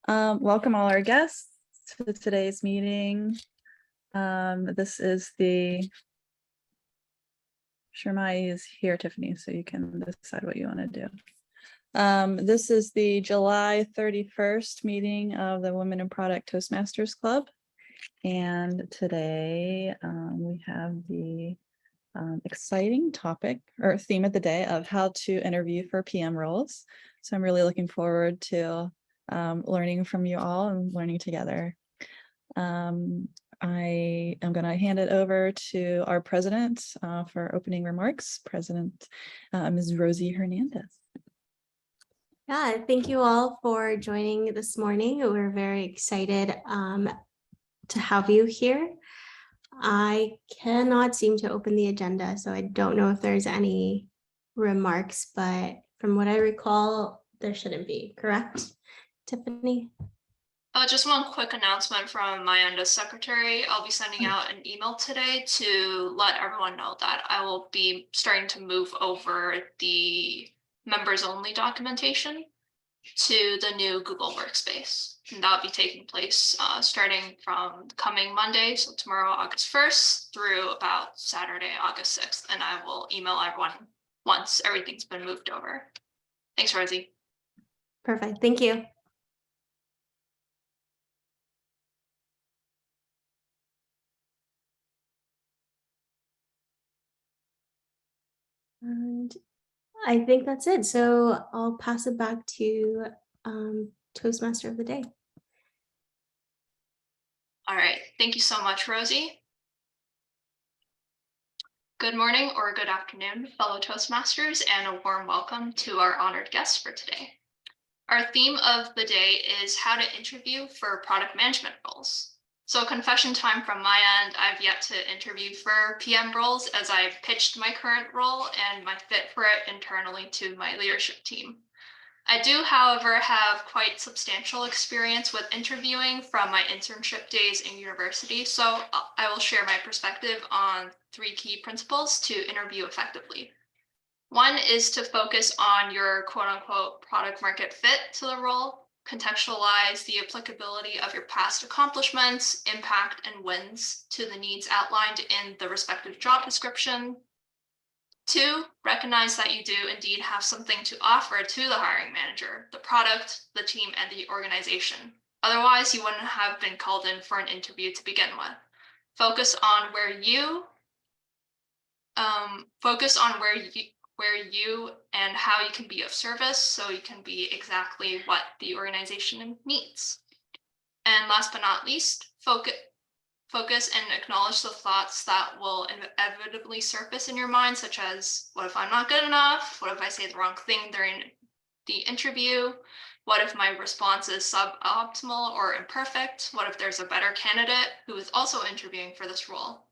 Welcome all our guests to today's meeting. This is Shermai is here, Tiffany, so you can decide what you want to do. This is the July 31st meeting of the Women in Product Toastmasters Club. And today we have the exciting topic or theme of the day of how to interview for PM roles. So I'm really looking forward to learning from you all and learning together. I am going to hand it over to our president for opening remarks, President Ms. Rosie Hernandez. Yeah, thank you all for joining this morning. We're very excited to have you here. I cannot seem to open the agenda, so I don't know if there's any remarks, but from what I recall, there shouldn't be, correct, Tiffany? Just one quick announcement from my end as secretary. I'll be sending out an email today to let everyone know that I will be starting to move over the members only documentation to the new Google Workspace. And that'll be taking place starting from coming Monday, so tomorrow, August 1st, through about Saturday, August 6th. And I will email everyone once everything's been moved over. Thanks, Rosie. Perfect, thank you. And I think that's it. So I'll pass it back to Toastmaster of the day. All right, thank you so much, Rosie. Good morning or good afternoon, fellow Toastmasters, and a warm welcome to our honored guests for today. Our theme of the day is how to interview for product management roles. So confession time from my end, I've yet to interview for PM roles as I've pitched my current role and my fit for it internally to my leadership team. I do, however, have quite substantial experience with interviewing from my internship days in university, so I will share my perspective on 3 key principles to interview effectively. One is to focus on your quote-unquote product market fit to the role, contextualize the applicability of your past accomplishments, impact, and wins to the needs outlined in the respective job description. 2, recognize that you do indeed have something to offer to the hiring manager, the product, the team, and the organization. Otherwise, you wouldn't have been called in for an interview to begin with. Focus on where you and how you can be of service so you can be exactly what the organization needs. And last but not least, focus and acknowledge the thoughts that will inevitably surface in your mind, such as, what if I'm not good enough? What if I say the wrong thing during the interview? What if my response is suboptimal or imperfect? What if there's a better candidate who is also interviewing for this role?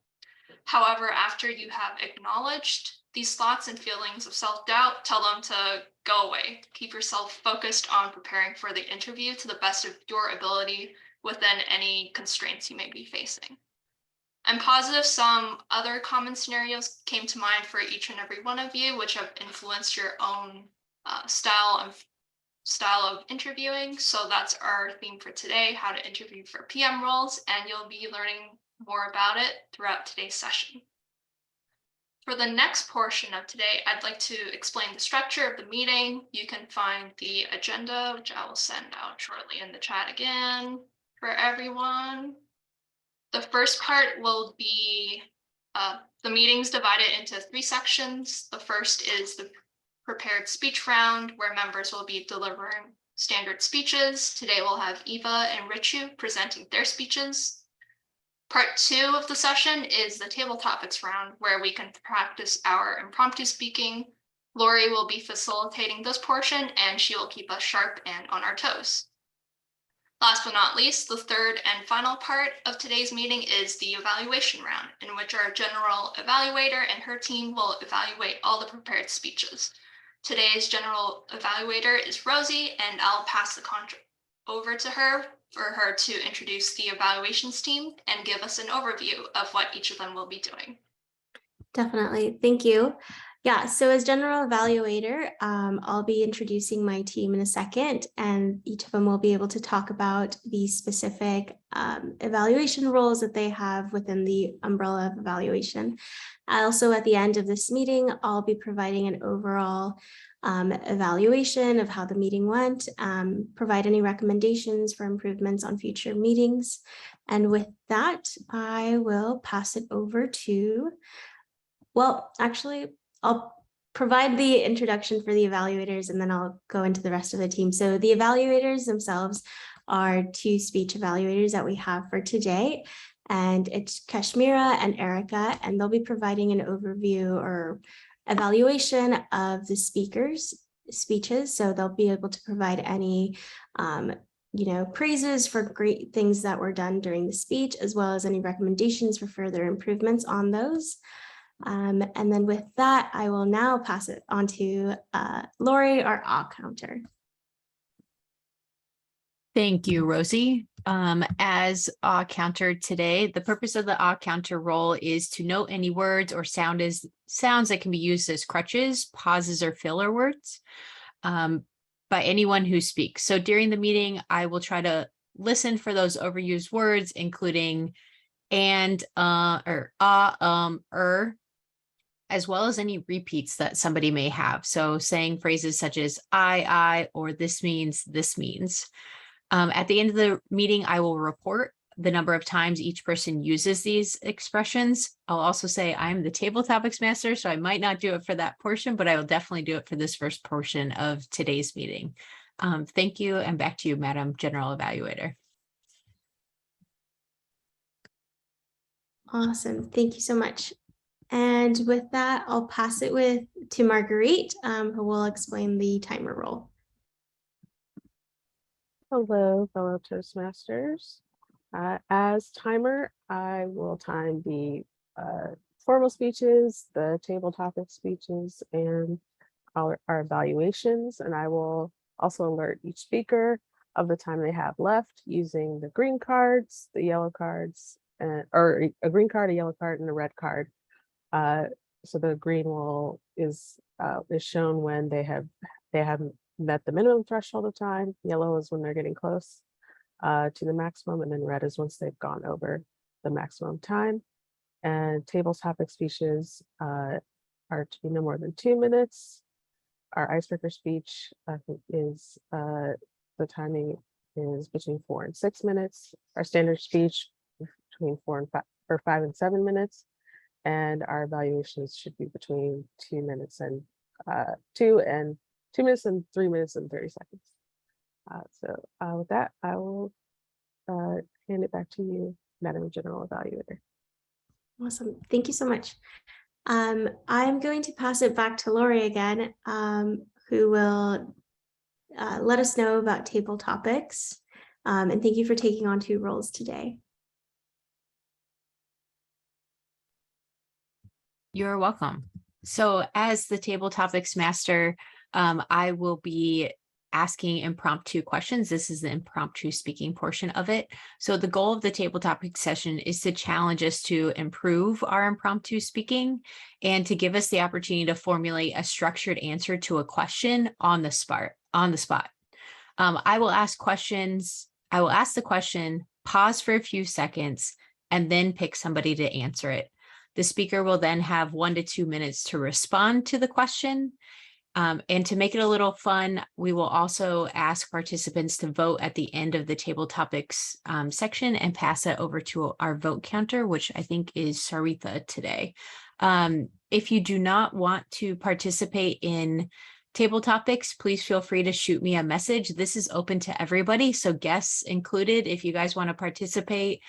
However, after you have acknowledged these thoughts and feelings of self-doubt, tell them to go away. Keep yourself focused on preparing for the interview to the best of your ability within any constraints you may be facing. I'm positive some other common scenarios came to mind for each and every one of you, which have influenced your own style of interviewing. So that's our theme for today, how to interview for PM roles, and you'll be learning more about it throughout today's session. For the next portion of today, I'd like to explain the structure of the meeting. You can find the agenda, which I will send out shortly in the chat again for everyone. The first part will be the meeting's divided into 3 sections. The first is the prepared speech round, where members will be delivering standard speeches. Today we'll have Eva and Richu presenting their speeches. Part 2 of the session is the table topics round, where we can practice our impromptu speaking. Lori will be facilitating this portion, and she will keep us sharp and on our toes. Last but not least, the third and final part of today's meeting is the evaluation round, in which our general evaluator and her team will evaluate all the prepared speeches. Today's general evaluator is Rosie, and I'll pass the contract over to her for her to introduce the evaluations team and give us an overview of what each of them will be doing. Definitely, thank you. Yeah, so as general evaluator, I'll be introducing my team in a second, and each of them will be able to talk about the specific evaluation roles that they have within the umbrella of evaluation. Also, at the end of this meeting, I'll be providing an overall evaluation of how the meeting went, provide any recommendations for improvements on future meetings. And with that, I will pass it over to, well, actually, I'll provide the introduction for the evaluators, and then I'll go into the rest of the team. So the evaluators themselves are 2 speech evaluators that we have for today, and it's Kashmira and Erica, and they'll be providing an overview or evaluation of the speakers' speeches. So they'll be able to provide any praises for great things that were done during the speech, as well as any recommendations for further improvements on those. And then with that, I will now pass it on to Lori, our counter. Thank you, Rosie. As counter today, the purpose of the counter role is to note any words or sounds that can be used as crutches, pauses, or filler words by anyone who speaks. So during the meeting, I will try to listen for those overused words, including and, as well as any repeats that somebody may have. So saying phrases such as I, or this means. At the end of the meeting, I will report the number of times each person uses these expressions. I'll also say I'm the table topics master, so I might not do it for that portion, but I will definitely do it for this first portion of today's meeting. Thank you, and back to you, Madam General Evaluator. Awesome, thank you so much. And with that, I'll pass it to Marguerite, who will explain the timer role. Hello, fellow Toastmasters. As timer, I will time the formal speeches, the table topic speeches, and our evaluations. And I will also alert each speaker of the time they have left using the green cards, the yellow cards, or a green card, a yellow card, and a red card. So the green is shown when they haven't met the minimum threshold of time. Yellow is when they're getting close to the maximum, and then red is once they've gone over the maximum time. And table topic speeches are to be no more than 2 minutes. Our icebreaker speech is the timing is between 4 and 6 minutes. Our standard speech between 5 and 7 minutes. And our evaluations should be between 2 minutes and 2 minutes and 3 minutes and 30 seconds. So with that, I will hand it back to you, Madam General Evaluator. Awesome, thank you so much. I'm going to pass it back to Lori again, who will let us know about table topics. And thank you for taking on 2 roles today. You're welcome. So as the table topics master, I will be asking impromptu questions. This is the impromptu speaking portion of it. So the goal of the table topic session is to challenge us to improve our impromptu speaking and to give us the opportunity to formulate a structured answer to a question on the spot. I will ask the question, pause for a few seconds, and then pick somebody to answer it. The speaker will then have 1 to 2 minutes to respond to the question. And to make it a little fun, we will also ask participants to vote at the end of the table topics section and pass that over to our vote counter, which I think is Saritha today. If you do not want to participate in table topics, please feel free to shoot me a message. This is open to everybody, so guests included. If you guys want to participate,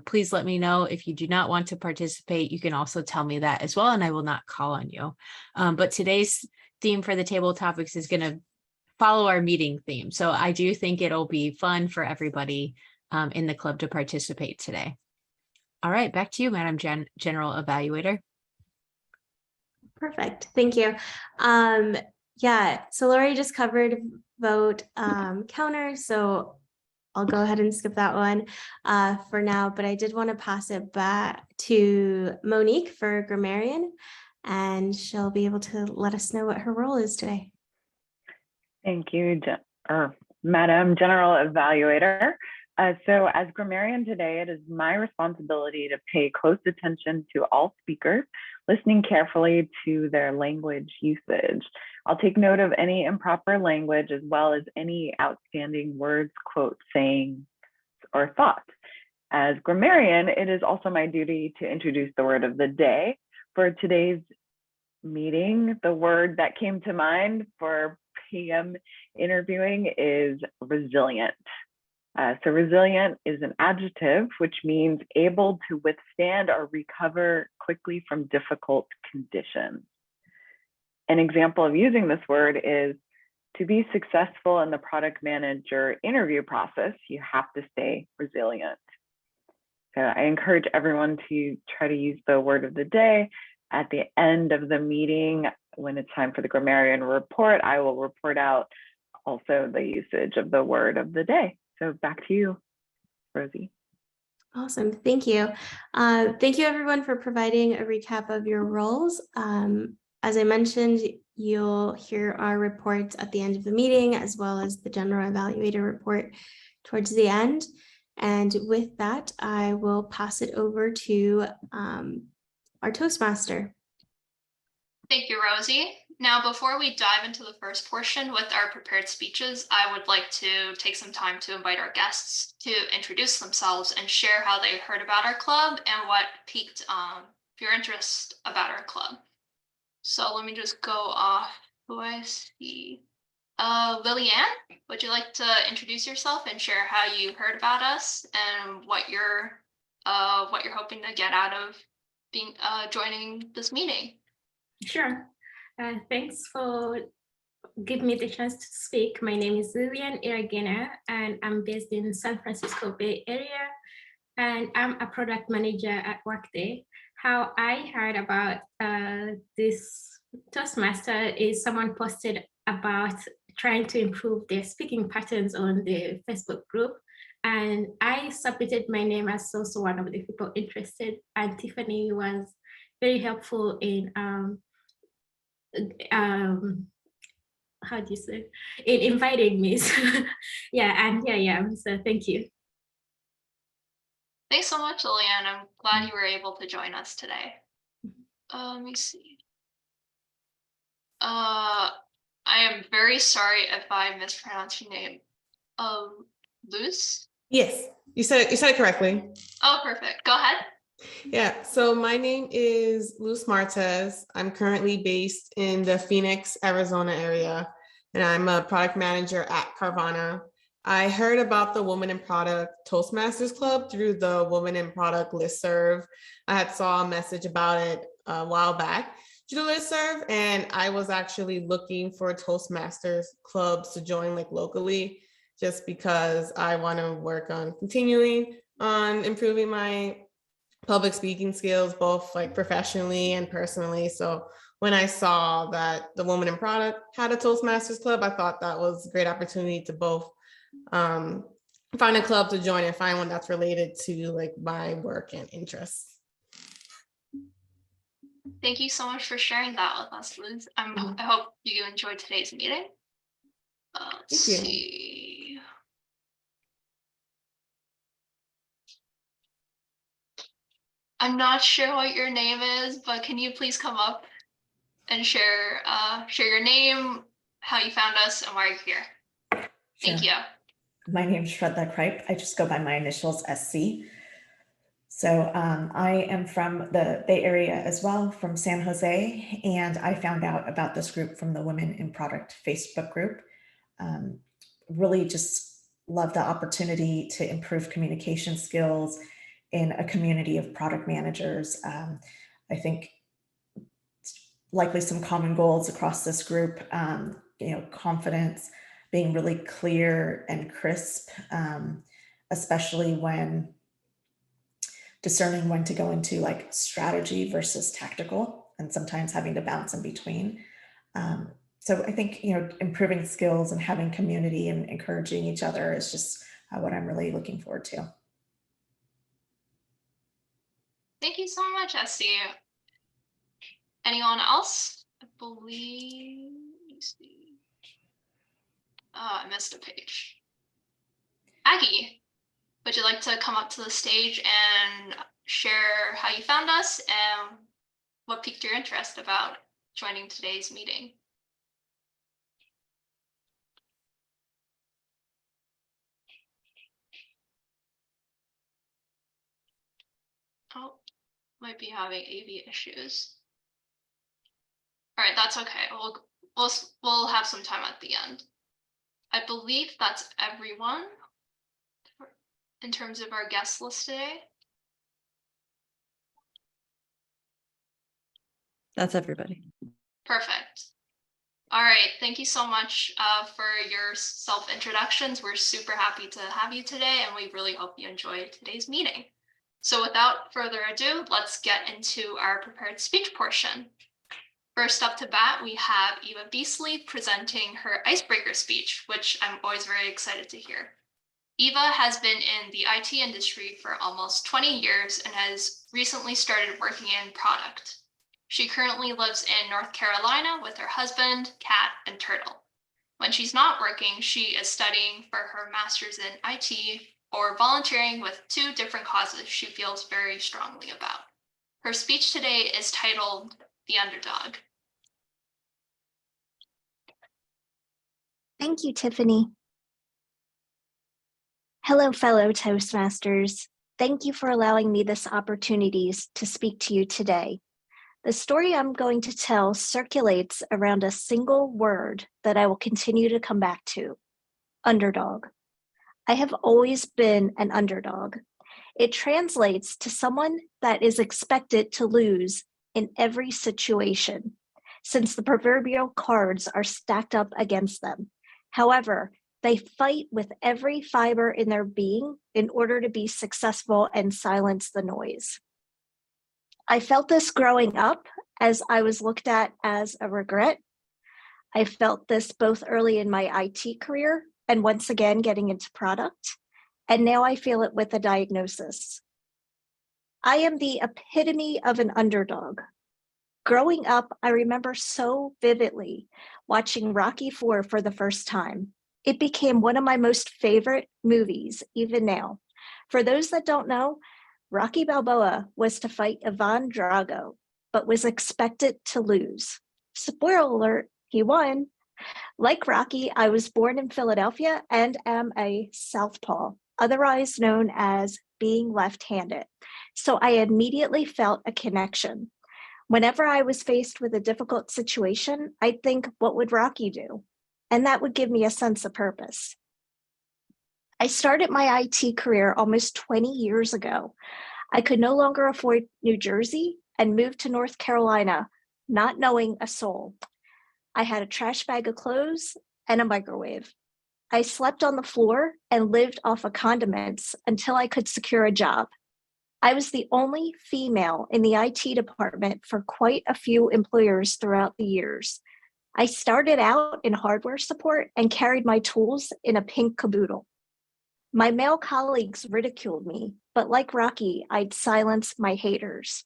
please let me know. If you do not want to participate, you can also tell me that as well, and I will not call on you. But today's theme for the table topics is going to follow our meeting theme. So I do think it'll be fun for everybody in the club to participate today. All right, back to you, Madam General Evaluator. Perfect, thank you. Yeah, so Lori just covered vote counter, so I'll go ahead and skip that one for now, but I did want to pass it back to Monique for grammarian. and she'll be able to let us know what her role is today. Thank you, Madam General Evaluator. So as grammarian today, it is my responsibility to pay close attention to all speakers, listening carefully to their language usage. I'll take note of any improper language as well as any outstanding words, quotes, sayings, or thoughts. As grammarian, it is also my duty to introduce the word of the day. For today's meeting, the word that came to mind for PM interviewing is resilient. So resilient is an adjective, which means able to withstand or recover quickly from difficult conditions. An example of using this word is to be successful in the product manager interview process, you have to stay resilient. So I encourage everyone to try to use the word of the day. At the end of the meeting, when it's time for the grammarian report, I will report out also the usage of the word of the day. So back to you, Rosie. Awesome, thank you. Thank you everyone for providing a recap of your roles. As I mentioned, you'll hear our reports at the end of the meeting, as well as the general evaluator report towards the end. And with that, I will pass it over to our Toastmaster. Thank you, Rosie. Now, before we dive into the first portion with our prepared speeches, I would like to take some time to invite our guests to introduce themselves and share how they heard about our club and what piqued your interest about our club. So let me just go off who I see. Lillian, would you like to introduce yourself and share how you heard about us and what you're hoping to get out of being joining this meeting? Sure. Thanks for giving me the chance to speak. My name is Lillian Iragena, and I'm based in San Francisco Bay Area, and I'm a product manager at Workday. How I heard about this Toastmaster is someone posted about trying to improve their speaking patterns on the Facebook group, and I submitted my name as also one of the people interested, and Tiffany was very helpful in how do you say, in inviting me. So, yeah, and here I am. So thank you. Thanks so much, Lillian. I'm glad you were able to join us today. Let me see. I am very sorry if I mispronounced your name. Luz? Yes, you said it correctly. Oh, perfect. Go ahead. Yeah, so my name is Luz Martez. I'm currently based in the Phoenix, Arizona area, and I'm a product manager at Carvana. I heard about the Women in Product Toastmasters Club through the Women in Product listserv. I had saw a message about it a while back through the listserv, and I was actually looking for Toastmasters clubs to join like locally, just because I want to work on continuing on improving my public speaking skills, both like professionally and personally. So when I saw that the Women in Product had a Toastmasters Club, I thought that was a great opportunity to both find a club to join and find one that's related to like my work and interests. Thank you so much for sharing that with us, Liz. I hope you enjoyed today's meeting. Let's see. I'm not sure what your name is, but can you please come up and share your name, how you found us, and why you're here? Sure. Thank you. My name is Shraddha Kripe. I just go by my initials, SC. So I am from the Bay Area as well, from San Jose, and I found out about this group from the Women in Product Facebook group. Really just love the opportunity to improve communication skills in a community of product managers. I think likely some common goals across this group, confidence, being really clear and crisp, especially when discerning when to go into like strategy versus tactical, and sometimes having to bounce in between. So I think, improving skills and having community and encouraging each other is just what I'm really looking forward to. Thank you so much, Essie. Anyone else? I believe, let me see. I missed a page. Aggie, would you like to come up to the stage and share how you found us and what piqued your interest about joining today's meeting? Oh, might be having AV issues. All right, that's okay. We'll have some time at the end. I believe that's everyone in terms of our guest list today. That's everybody. Perfect. All right, thank you so much for your self-introductions. We're super happy to have you today, and we really hope you enjoy today's meeting. So without further ado, let's get into our prepared speech portion. First up to bat, we have Eva Beasley presenting her icebreaker speech, which I'm always very excited to hear. Eva has been in the IT industry for almost 20 years and has recently started working in product. She currently lives in North Carolina with her husband, cat, and turtle. When she's not working, she is studying for her master's in IT or volunteering with 2 different causes she feels very strongly about. Her speech today is titled The Underdog. Thank you, Tiffany. Hello, fellow Toastmasters. Thank you for allowing me this opportunity to speak to you today. The story I'm going to tell circulates around a single word that I will continue to come back to: underdog. I have always been an underdog. It translates to someone that is expected to lose in every situation, since the proverbial cards are stacked up against them. However, they fight with every fiber in their being in order to be successful and silence the noise. I felt this growing up as I was looked at as a regret. I felt this both early in my IT career and once again getting into product, and now I feel it with a diagnosis. I am the epitome of an underdog. Growing up, I remember so vividly watching Rocky IV for the first time. It became one of my most favorite movies, even now. For those that don't know, Rocky Balboa was to fight Ivan Drago, but was expected to lose. Spoiler alert, he won. Like Rocky, I was born in Philadelphia and am a southpaw, otherwise known as being left-handed. So I immediately felt a connection. Whenever I was faced with a difficult situation, I'd think, what would Rocky do? And that would give me a sense of purpose. I started my IT career almost 20 years ago. I could no longer afford New Jersey and moved to North Carolina, not knowing a soul. I had a trash bag of clothes and a microwave. I slept on the floor and lived off of condiments until I could secure a job. I was the only female in the IT department for quite a few employers throughout the years. I started out in hardware support and carried my tools in a pink caboodle. My male colleagues ridiculed me, but like Rocky, I'd silence my haters.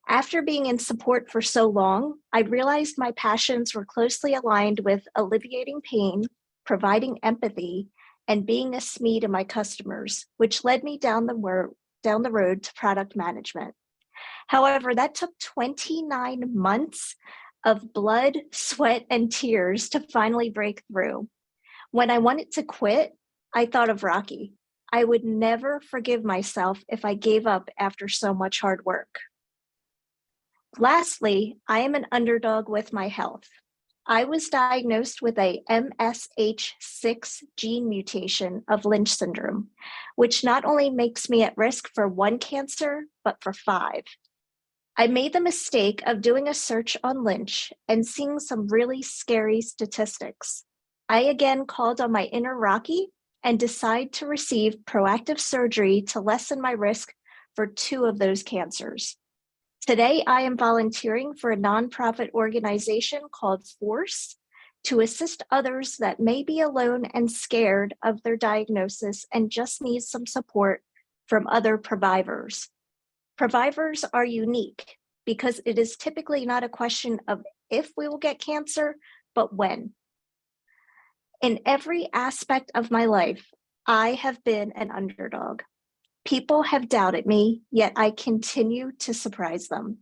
After being in support for so long, I realized my passions were closely aligned with alleviating pain, providing empathy, and being a SME to my customers, which led me down the road to product management. However, that took 29 months of blood, sweat, and tears to finally break through. When I wanted to quit, I thought of Rocky. I would never forgive myself if I gave up after so much hard work. Lastly, I am an underdog with my health. I was diagnosed with a MSH6 gene mutation of Lynch syndrome, which not only makes me at risk for 1 cancer, but for 5. I made the mistake of doing a search on Lynch and seeing some really scary statistics. I again called on my inner Rocky and decided to receive proactive surgery to lessen my risk for 2 of those cancers. Today, I am volunteering for a nonprofit organization called Force to assist others that may be alone and scared of their diagnosis and just need some support from other providers. Providers are unique. because it is typically not a question of if we will get cancer, but when. In every aspect of my life, I have been an underdog. People have doubted me, yet I continue to surprise them.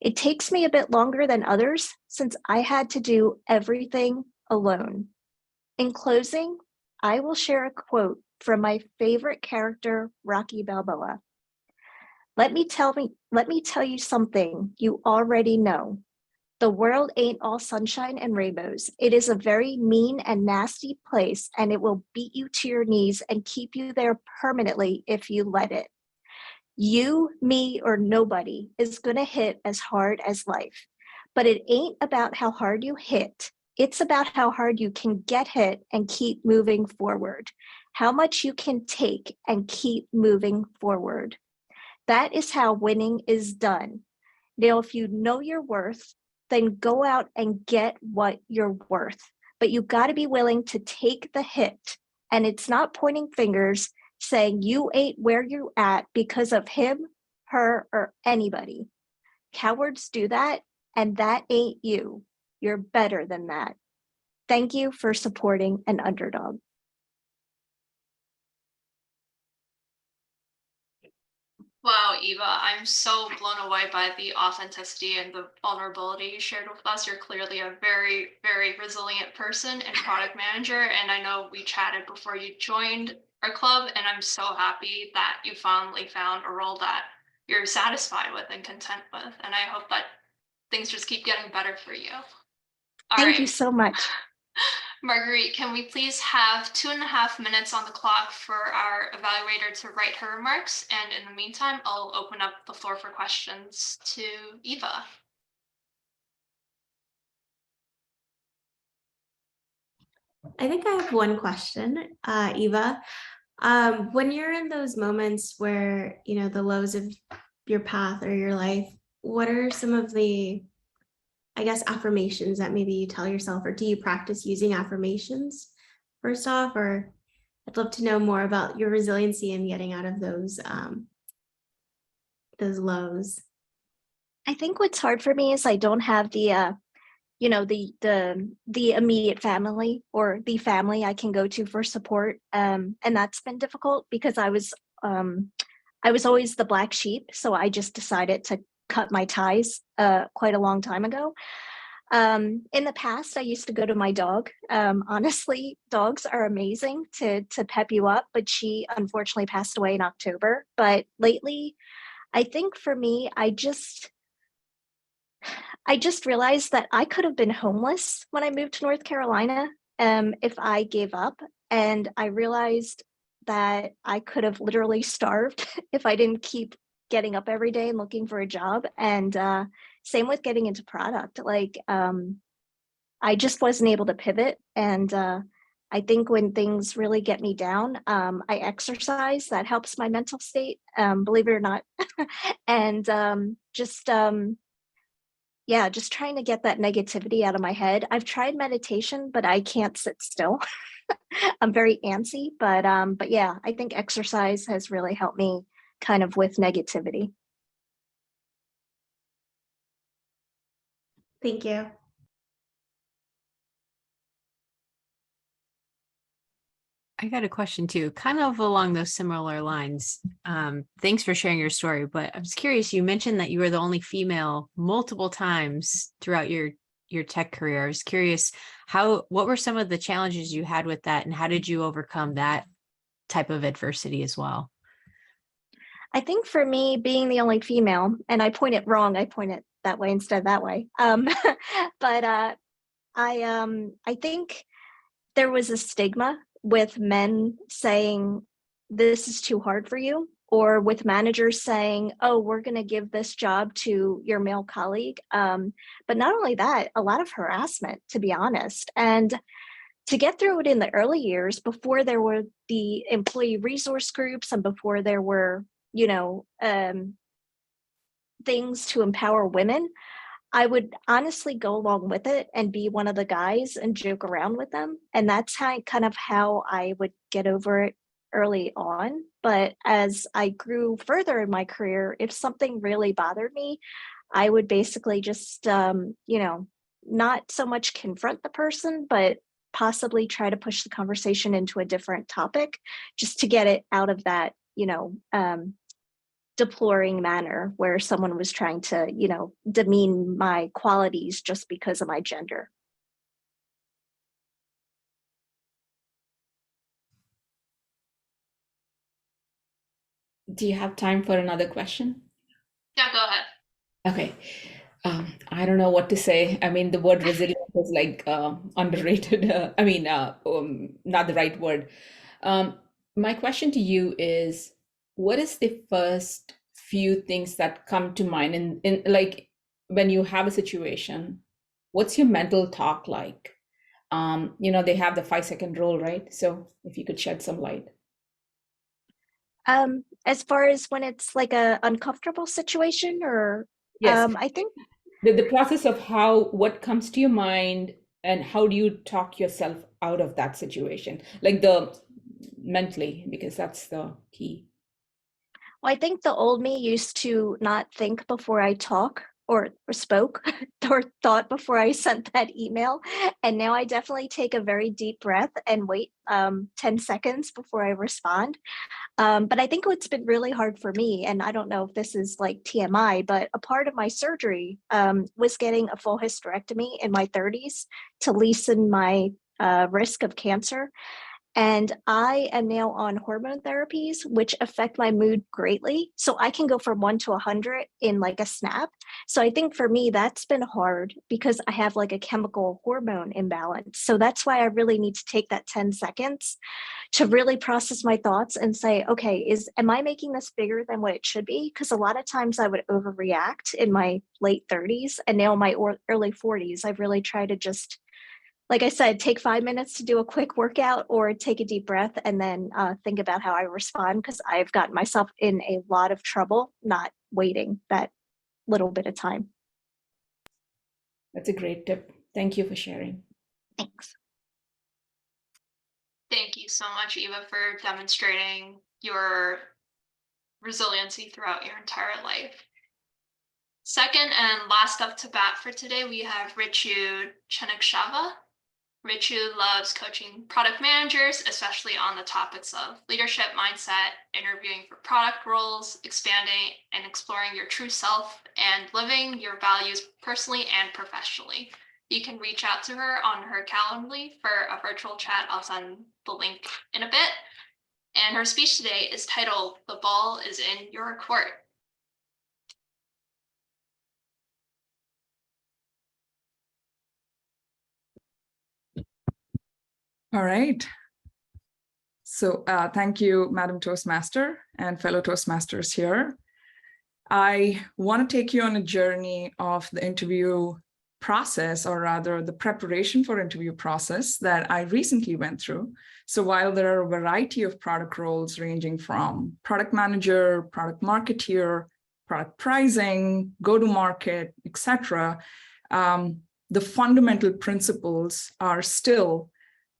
It takes me a bit longer than others since I had to do everything alone. In closing, I will share a quote from my favorite character, Rocky Balboa. Let me tell you something you already know. The world ain't all sunshine and rainbows. It is a very mean and nasty place, and it will beat you to your knees and keep you there permanently if you let it. You, me, or nobody is going to hit as hard as life. But it ain't about how hard you hit. It's about how hard you can get hit and keep moving forward. How much you can take and keep moving forward. That is how winning is done. Now, if you know your worth, then go out and get what you're worth. But you got to be willing to take the hit. And it's not pointing fingers saying you ain't where you're at because of him, her, or anybody. Cowards do that, and that ain't you. You're better than that. Thank you for supporting an underdog. Wow, Eva, I'm so blown away by the authenticity and the vulnerability you shared with us. You're clearly a very, very resilient person and product manager. And I know we chatted before you joined our club, and I'm so happy that you finally found a role that you're satisfied with and content with. And I hope that things just keep getting better for you. Thank you so much. Marguerite, can we please have 2.5 minutes on the clock for our evaluator to write her remarks? And in the meantime, I'll open up the floor for questions to Eva. I think I have one question, Eva. When you're in those moments where, you know, the lows of your path or your life, what are some of the, I guess, affirmations that maybe you tell yourself, or do you practice using affirmations first off? Or I'd love to know more about your resiliency in getting out of those lows. I think what's hard for me is I don't have the the immediate family or the family I can go to for support, and that's been difficult because I was always the black sheep, so I just decided to cut my ties quite a long time ago. In the past, I used to go to my dog. Honestly, dogs are amazing to pep you up, but she unfortunately passed away in October. But lately, I think for me, I just realized that I could have been homeless when I moved to North Carolina if I gave up. And I realized that I could have literally starved if I didn't keep getting up every day and looking for a job. And same with getting into product. Like, I just wasn't able to pivot. And I think when things really get me down, I exercise. That helps my mental state, believe it or not. And just trying to get that negativity out of my head. I've tried meditation, but I can't sit still. I'm very antsy, but yeah, I think exercise has really helped me kind of with negativity. Thank you. I got a question too, kind of along those similar lines. Thanks for sharing your story, but I was curious, you mentioned that you were the only female multiple times throughout your tech career. I was curious, what were some of the challenges you had with that, and how did you overcome that type of adversity as well? I think for me, being the only female, and I point it wrong, I point it that way instead of that way. But I think there was a stigma with men saying, this is too hard for you, or with managers saying, oh, we're going to give this job to your male colleague. But not only that, a lot of harassment, to be honest. And to get through it in the early years, before there were the employee resource groups and before there were, things to empower women, I would honestly go along with it and be one of the guys and joke around with them. And that's how I would get over it early on. But as I grew further in my career, if something really bothered me, I would basically just, not so much confront the person, but possibly try to push the conversation into a different topic just to get it out of that, deploring manner where someone was trying to, demean my qualities just because of my gender. Do you have time for another question? Yeah, go ahead. Okay. I don't know what to say. I mean, the word resilient is like underrated. Not the right word. My question to you is, what is the first few things that come to mind in like when you have a situation? What's your mental talk like? They have the 5-second rule, right? So if you could shed some light. As far as when it's like a uncomfortable situation, or Yes. I think The process of what comes to your mind and how do you talk yourself out of that situation, like mentally, because that's the key. Well, I think the old me used to not think before I talk or spoke or thought before I sent that email. And now I definitely take a very deep breath and wait 10 seconds before I respond. But I think what's been really hard for me, and I don't know if this is like TMI, but a part of my surgery was getting a full hysterectomy in my 30s to lessen my risk of cancer. And I am now on hormone therapies, which affect my mood greatly. So I can go from 1 to 100 in like a snap. So I think for me, that's been hard because I have like a chemical hormone imbalance. So that's why I really need to take that 10 seconds to really process my thoughts and say, okay, am I making this bigger than what it should be? Because a lot of times I would overreact in my late 30s, and now in my early 40s, I've really tried to just, like I said, take 5 minutes to do a quick workout or take a deep breath and then think about how I respond, because I've gotten myself in a lot of trouble not waiting that little bit of time. That's a great tip. Thank you for sharing. Thanks. Thank you so much, Eva, for demonstrating your resiliency throughout your entire life. Second and last up to bat for today, we have Ritu Chanakshava. Ritu loves coaching product managers, especially on the topics of leadership mindset, interviewing for product roles, expanding and exploring your true self, and living your values personally and professionally. You can reach out to her on her Calendly for a virtual chat. I'll send the link in a bit. And her speech today is titled, "The Ball is in Your Court." All right. So thank you, Madam Toastmaster and fellow Toastmasters here. I want to take you on a journey of the interview process, or rather the preparation for interview process that I recently went through. So while there are a variety of product roles ranging from product manager, product marketeer, product pricing, go-to-market, etc., the fundamental principles are still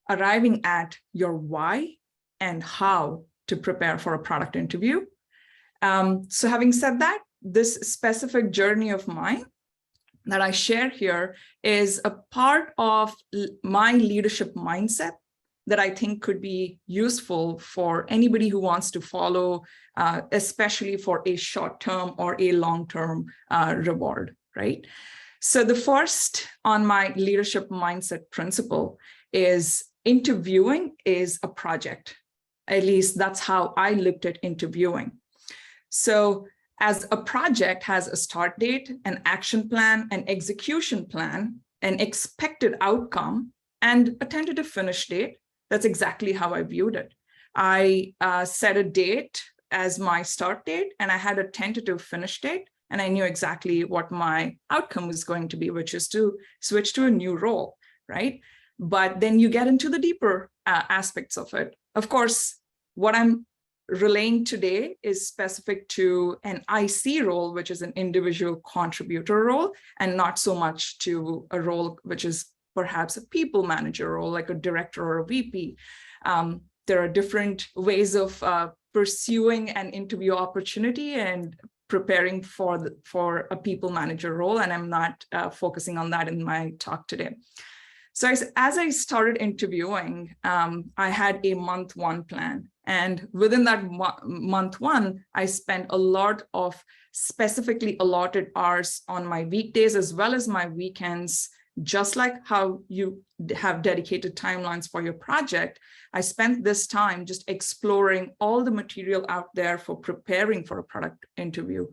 arriving at your why and how to prepare for a product interview. So having said that, this specific journey of mine that I share here is a part of my leadership mindset that I think could be useful for anybody who wants to follow, especially for a short-term or a long-term reward, right? So the first on my leadership mindset principle is interviewing is a project. At least that's how I looked at interviewing. So as a project has a start date, an action plan, an execution plan, an expected outcome, and a tentative finish date, that's exactly how I viewed it. I set a date as my start date, and I had a tentative finish date, and I knew exactly what my outcome was going to be, which is to switch to a new role, right? But then you get into the deeper aspects of it. Of course, what I'm relaying today is specific to an IC role, which is an individual contributor role, and not so much to a role which is perhaps a people manager role, like a director or a VP. There are different ways of pursuing an interview opportunity, and preparing for a people manager role, and I'm not focusing on that in my talk today. So as I started interviewing, I had a month one plan. And within that month one, I spent a lot of specifically allotted hours on my weekdays as well as my weekends, just like how you have dedicated timelines for your project. I spent this time just exploring all the material out there for preparing for a product interview.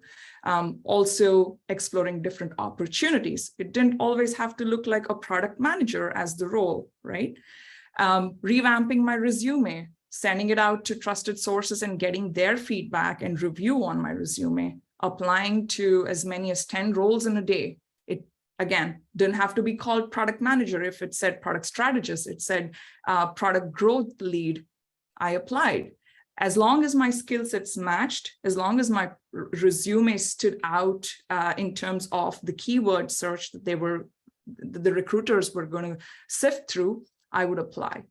Also exploring different opportunities. It didn't always have to look like a product manager as the role, right? Revamping my resume, sending it out to trusted sources and getting their feedback and review on my resume, applying to as many as 10 roles in a day. It, again, didn't have to be called product manager. If it said product strategist, it said product growth lead, I applied. As long as my skill sets matched, as long as my resume stood out in terms of the keyword search that the recruiters were going to sift through, I would apply.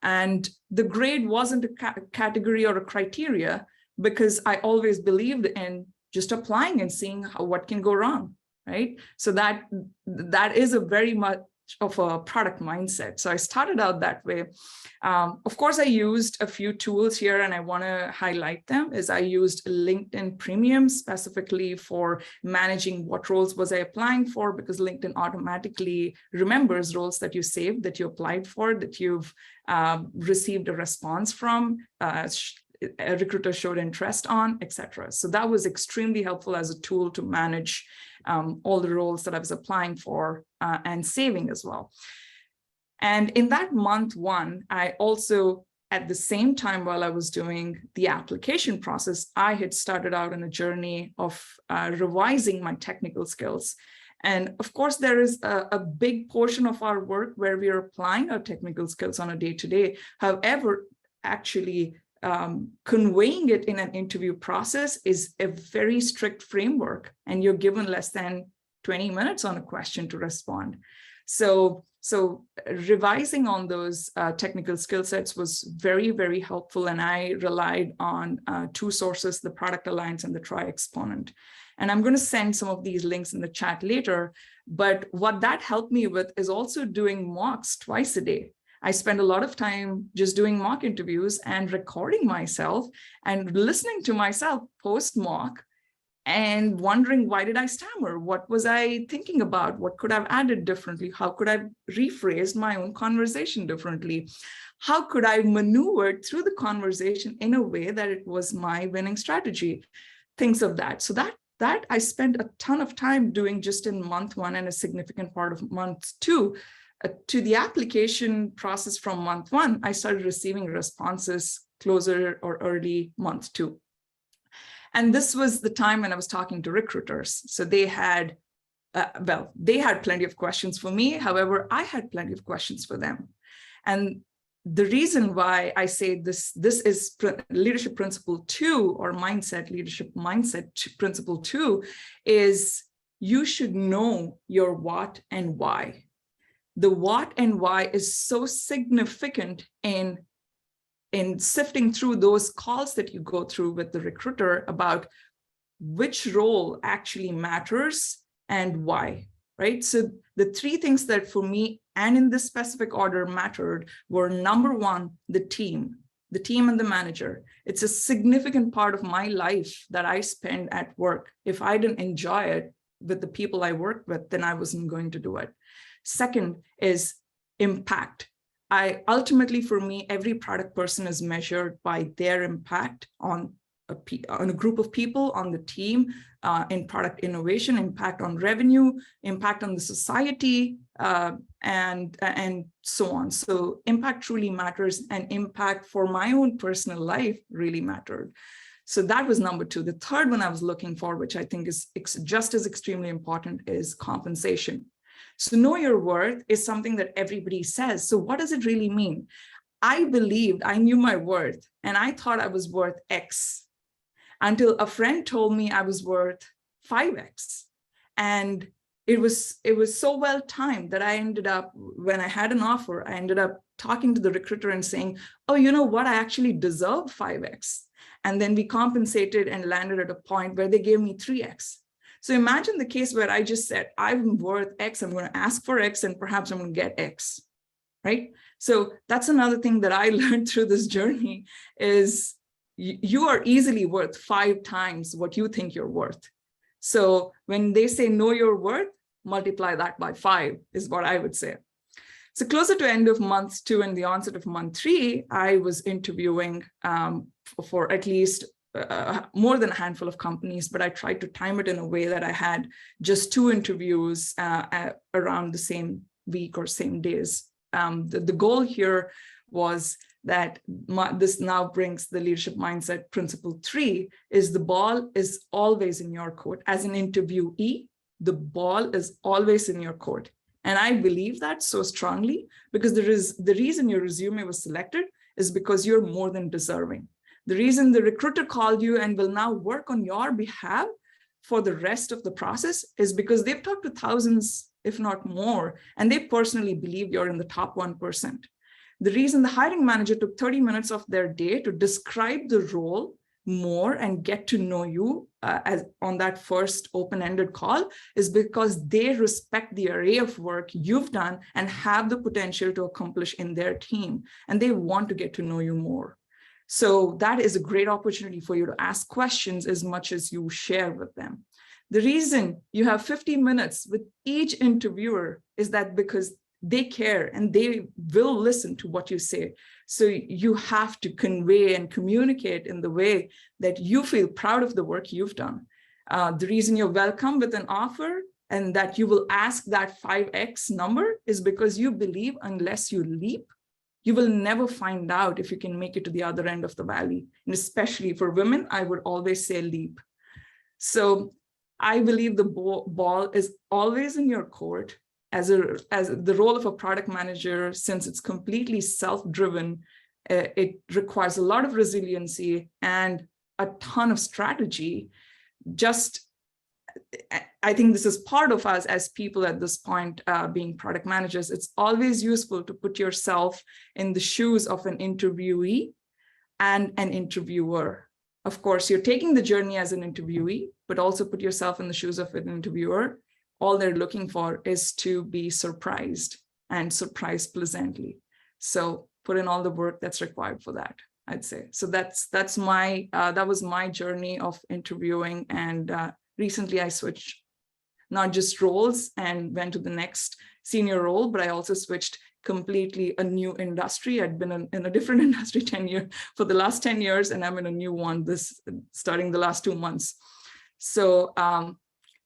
And the grade wasn't a category or a criteria, because I always believed in just applying and seeing what can go wrong, right? So that is a very much of a product mindset. So I started out that way. Of course, I used a few tools here, and I want to highlight them. Is I used LinkedIn Premium specifically for managing what roles was I applying for, because LinkedIn automatically remembers roles that you saved, that you applied for, that you've received a response from, a recruiter showed interest on, etc. So that was extremely helpful as a tool to manage all the roles that I was applying for and saving as well. And in that month one, I also, at the same time while I was doing the application process, I had started out on a journey of revising my technical skills. And of course, there is a big portion of our work where we are applying our technical skills on a day-to-day. However, actually conveying it in an interview process is a very strict framework, and you're given less than 20 minutes on a question to respond. So revising on those technical skill sets was very, very helpful. And I relied on two sources, the Product Alliance and the Tri-Exponent. And I'm going to send some of these links in the chat later. But what that helped me with is also doing mocks twice a day. I spend a lot of time just doing mock interviews and recording myself and listening to myself post mock and wondering, why did I stammer? What was I thinking about? What could I have added differently? How could I have rephrased my own conversation differently? How could I maneuver through the conversation in a way that it was my winning strategy? Things of that. So that I spent a ton of time doing just in month one, and a significant part of month two. To the application process from month one, I started receiving responses closer or early month two. And this was the time when I was talking to recruiters. So they had, they had plenty of questions for me. However, I had plenty of questions for them. And the reason why I say this is leadership principle 2, or leadership mindset principle 2, is you should know your what and why. The what and why is so significant in sifting through those calls that you go through with the recruiter about which role actually matters and why, right? So the three things that for me, and in this specific order, mattered were: number one, the team and the manager. It's a significant part of my life that I spend at work. If I didn't enjoy it with the people I work with, then I wasn't going to do it. Second is impact. Ultimately, for me, every product person is measured by their impact on a group of people, on the team, in product innovation, impact on revenue, impact on the society, and so on. So impact truly matters, and impact for my own personal life really mattered. So that was number two. The third one I was looking for, which I think is just as extremely important, is compensation. So know your worth is something that everybody says. So what does it really mean? I believed I knew my worth, and I thought I was worth X, until a friend told me I was worth 5X. And it was so well timed that I ended up, when I had an offer, I ended up talking to the recruiter and saying, oh, you know what, I actually deserve 5x. And then we compensated and landed at a point where they gave me 3x. So imagine the case where I just said, I'm worth X, I'm going to ask for X, and perhaps I'm going to get X, right? So that's another thing that I learned through this journey is you are easily worth 5 times what you think you're worth. So when they say know your worth, multiply that by 5 is what I would say. So closer to end of month 2 and the onset of month 3, I was interviewing for at least more than a handful of companies, but I tried to time it in a way that I had just 2 interviews around the same week or same days. The goal here was that this now brings the leadership mindset principle 3 is the ball is always in your court. As an interviewee, the ball is always in your court. And I believe that so strongly because the reason your resume was selected is because you're more than deserving. The reason the recruiter called you and will now work on your behalf for the rest of the process is because they've talked to thousands, if not more, and they personally believe you're in the top 1%. The reason the hiring manager took 30 minutes of their day to describe the role more and get to know you as on that first open-ended call is because they respect the array of work you've done and have the potential to accomplish in their team, and they want to get to know you more. So that is a great opportunity for you to ask questions as much as you share with them. The reason you have 50 minutes with each interviewer is that because they care and they will listen to what you say. So you have to convey and communicate in the way that you feel proud of the work you've done. The reason you're welcome with an offer and that you will ask that 5x number is because you believe unless you leap, you will never find out if you can make it to the other end of the valley. And especially for women, I would always say leap. So I believe the ball is always in your court. As the role of a product manager, since it's completely self-driven, it requires a lot of resiliency and a ton of strategy. I think this is part of us as people at this point being product managers. It's always useful to put yourself in the shoes of an interviewee and an interviewer. Of course, you're taking the journey as an interviewee, but also put yourself in the shoes of an interviewer. All they're looking for is to be surprised and surprised pleasantly. So put in all the work that's required for that, I'd say. So that was my journey of interviewing. And recently I switched not just roles and went to the next senior role, but I also switched completely a new industry. I'd been in a different industry for the last 10 years, and I'm in a new one starting the last 2 months. So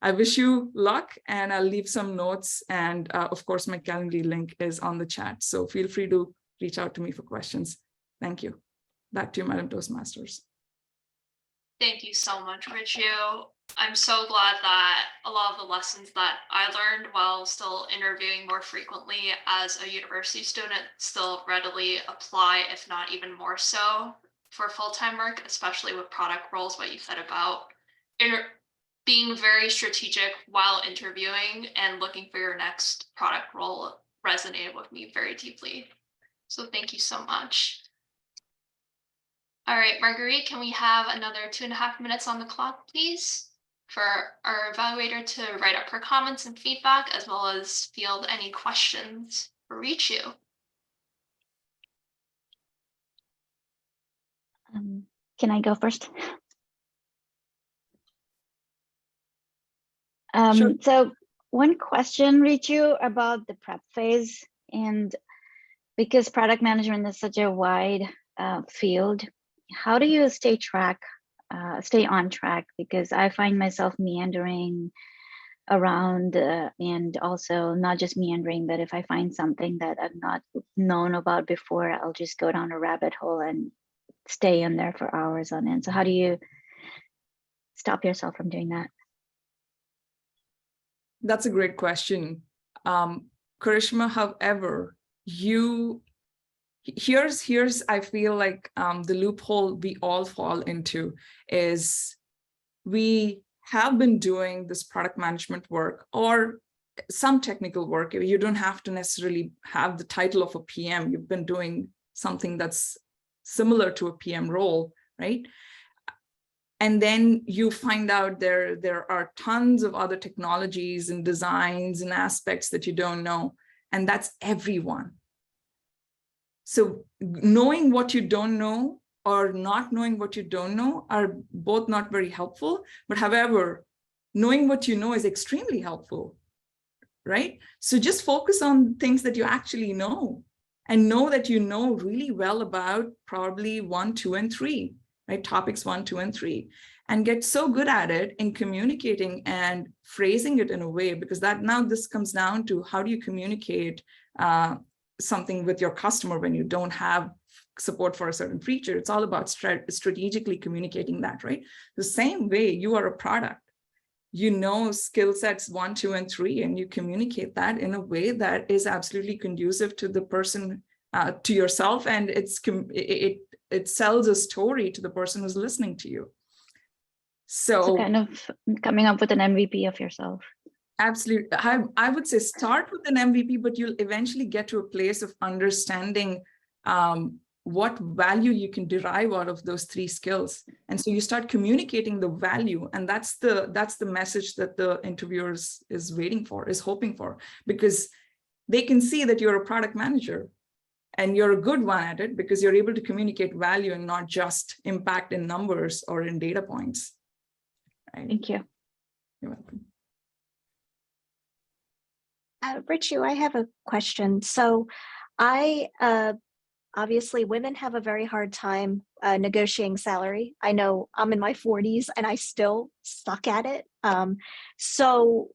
I wish you luck, and I'll leave some notes. And of course, my Calendly link is on the chat. So feel free to reach out to me for questions. Thank you. Back to you, Madam Toastmasters. Thank you so much, Richu. I'm so glad that a lot of the lessons that I learned while still interviewing more frequently as a university student still readily apply, if not even more so, for full-time work, especially with product roles, what you said about being very strategic while interviewing and looking for your next product role resonated with me very deeply. So thank you so much. All right, Marguerite, can we have another 2.5 minutes on the clock, please, for our evaluator to write up her comments and feedback, as well as field any questions for Richu. Can I go first? Sure. So one question, Richu, about the prep phase, and because product management is such a wide field, how do you stay on track? Because I find myself meandering around and also not just meandering, but if I find something that I've not known about before, I'll just go down a rabbit hole and stay in there for hours on end. So how do you stop yourself from doing that? That's a great question. Karishma, however, here's I feel like the loophole we all fall into is we have been doing this product management work, or some technical work. You don't have to necessarily have the title of a PM. You've been doing something that's similar to a PM role, right? And then you find out there are tons of other technologies and designs and aspects that you don't know. And that's everyone. So knowing what you don't know or not knowing what you don't know are both not very helpful. But however, knowing what you know is extremely helpful, right? So just focus on things that you actually know, and know that you know really well about probably 1, 2, and 3, right? Topics 1, 2, and 3, and get so good at it in communicating and phrasing it in a way, because this comes down to how do you communicate something with your customer when you don't have support for a certain feature. It's all about strategically communicating that, right? The same way, you are a product. You know skill sets 1, 2, and 3, and you communicate that in a way that is absolutely conducive to the person, to yourself, and it sells a story to the person who's listening to you. So kind of coming up with an MVP of yourself. Absolutely. I would say start with an MVP, but you'll eventually get to a place of understanding what value you can derive out of those 3 skills. And so you start communicating the value, and that's the message that the interviewer is waiting for, is hoping for, because they can see that you're a product manager and you're a good one at it because you're able to communicate value and not just impact in numbers or in data points. Right? Thank you. You're welcome. Richu, I have a question. So obviously women have a very hard time negotiating salary. I know I'm in my 40s and I still suck at it. So